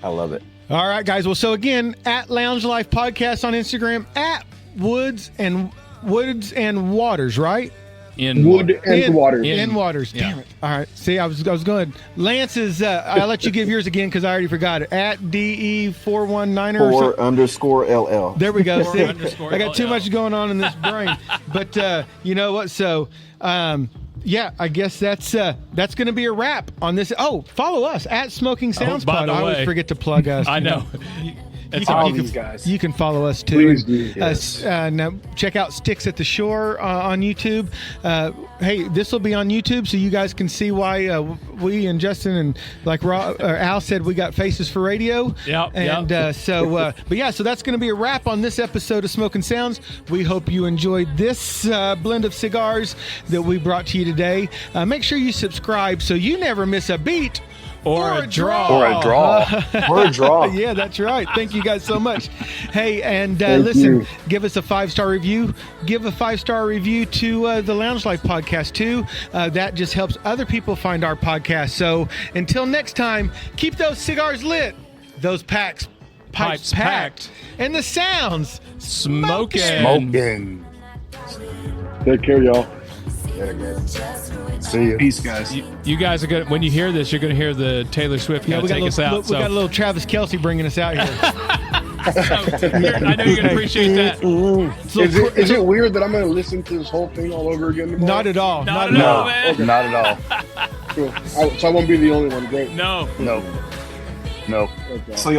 I love it. All right, guys. Well, so again, at Lounge Life Podcast on Instagram, at Woods and Waters, right? In Waters. In Waters. Yeah. Damn it. All right. See, I was going. Lance's, I'll let you give yours again because I already forgot it. At DE419 or _LL. There we go. See, _ I got too much going on in this brain. But you know what? So, yeah, I guess that's going to be a wrap on this. Oh, follow us at Smoking Sounds Pod. I always forget to plug us. I know. You can follow us too. Please do. Yes. Now check out Sticks at the Shore on YouTube. Hey, this will be on YouTube, so you guys can see why we and Justin and like Al said, we got faces for radio. Yeah. And so that's going to be a wrap on this episode of Smoking Sounds. We hope you enjoyed this blend of cigars that we brought to you today. Make sure you subscribe so you never miss a beat. Or a draw. Yeah, that's right. Thank you guys so much. Hey, and listen, give us a 5-star review. Give a 5-star review to the Lounge Life podcast, too. That just helps other people find our podcast. So until next time, keep those cigars lit, those pipes packed, and the sounds smoking. Take care, y'all. See you. Peace, guys. You guys are good. When you hear this, you're going to hear the Taylor Swift take us out. We got a little Travis Kelce bringing us out here. I know you're going to appreciate that. Is it weird that I'm going to listen to this whole thing all over again tomorrow? Not at all. Not at all, man. Okay. Not at all. Cool. So I won't be the only one. Great. No. Okay. So you'll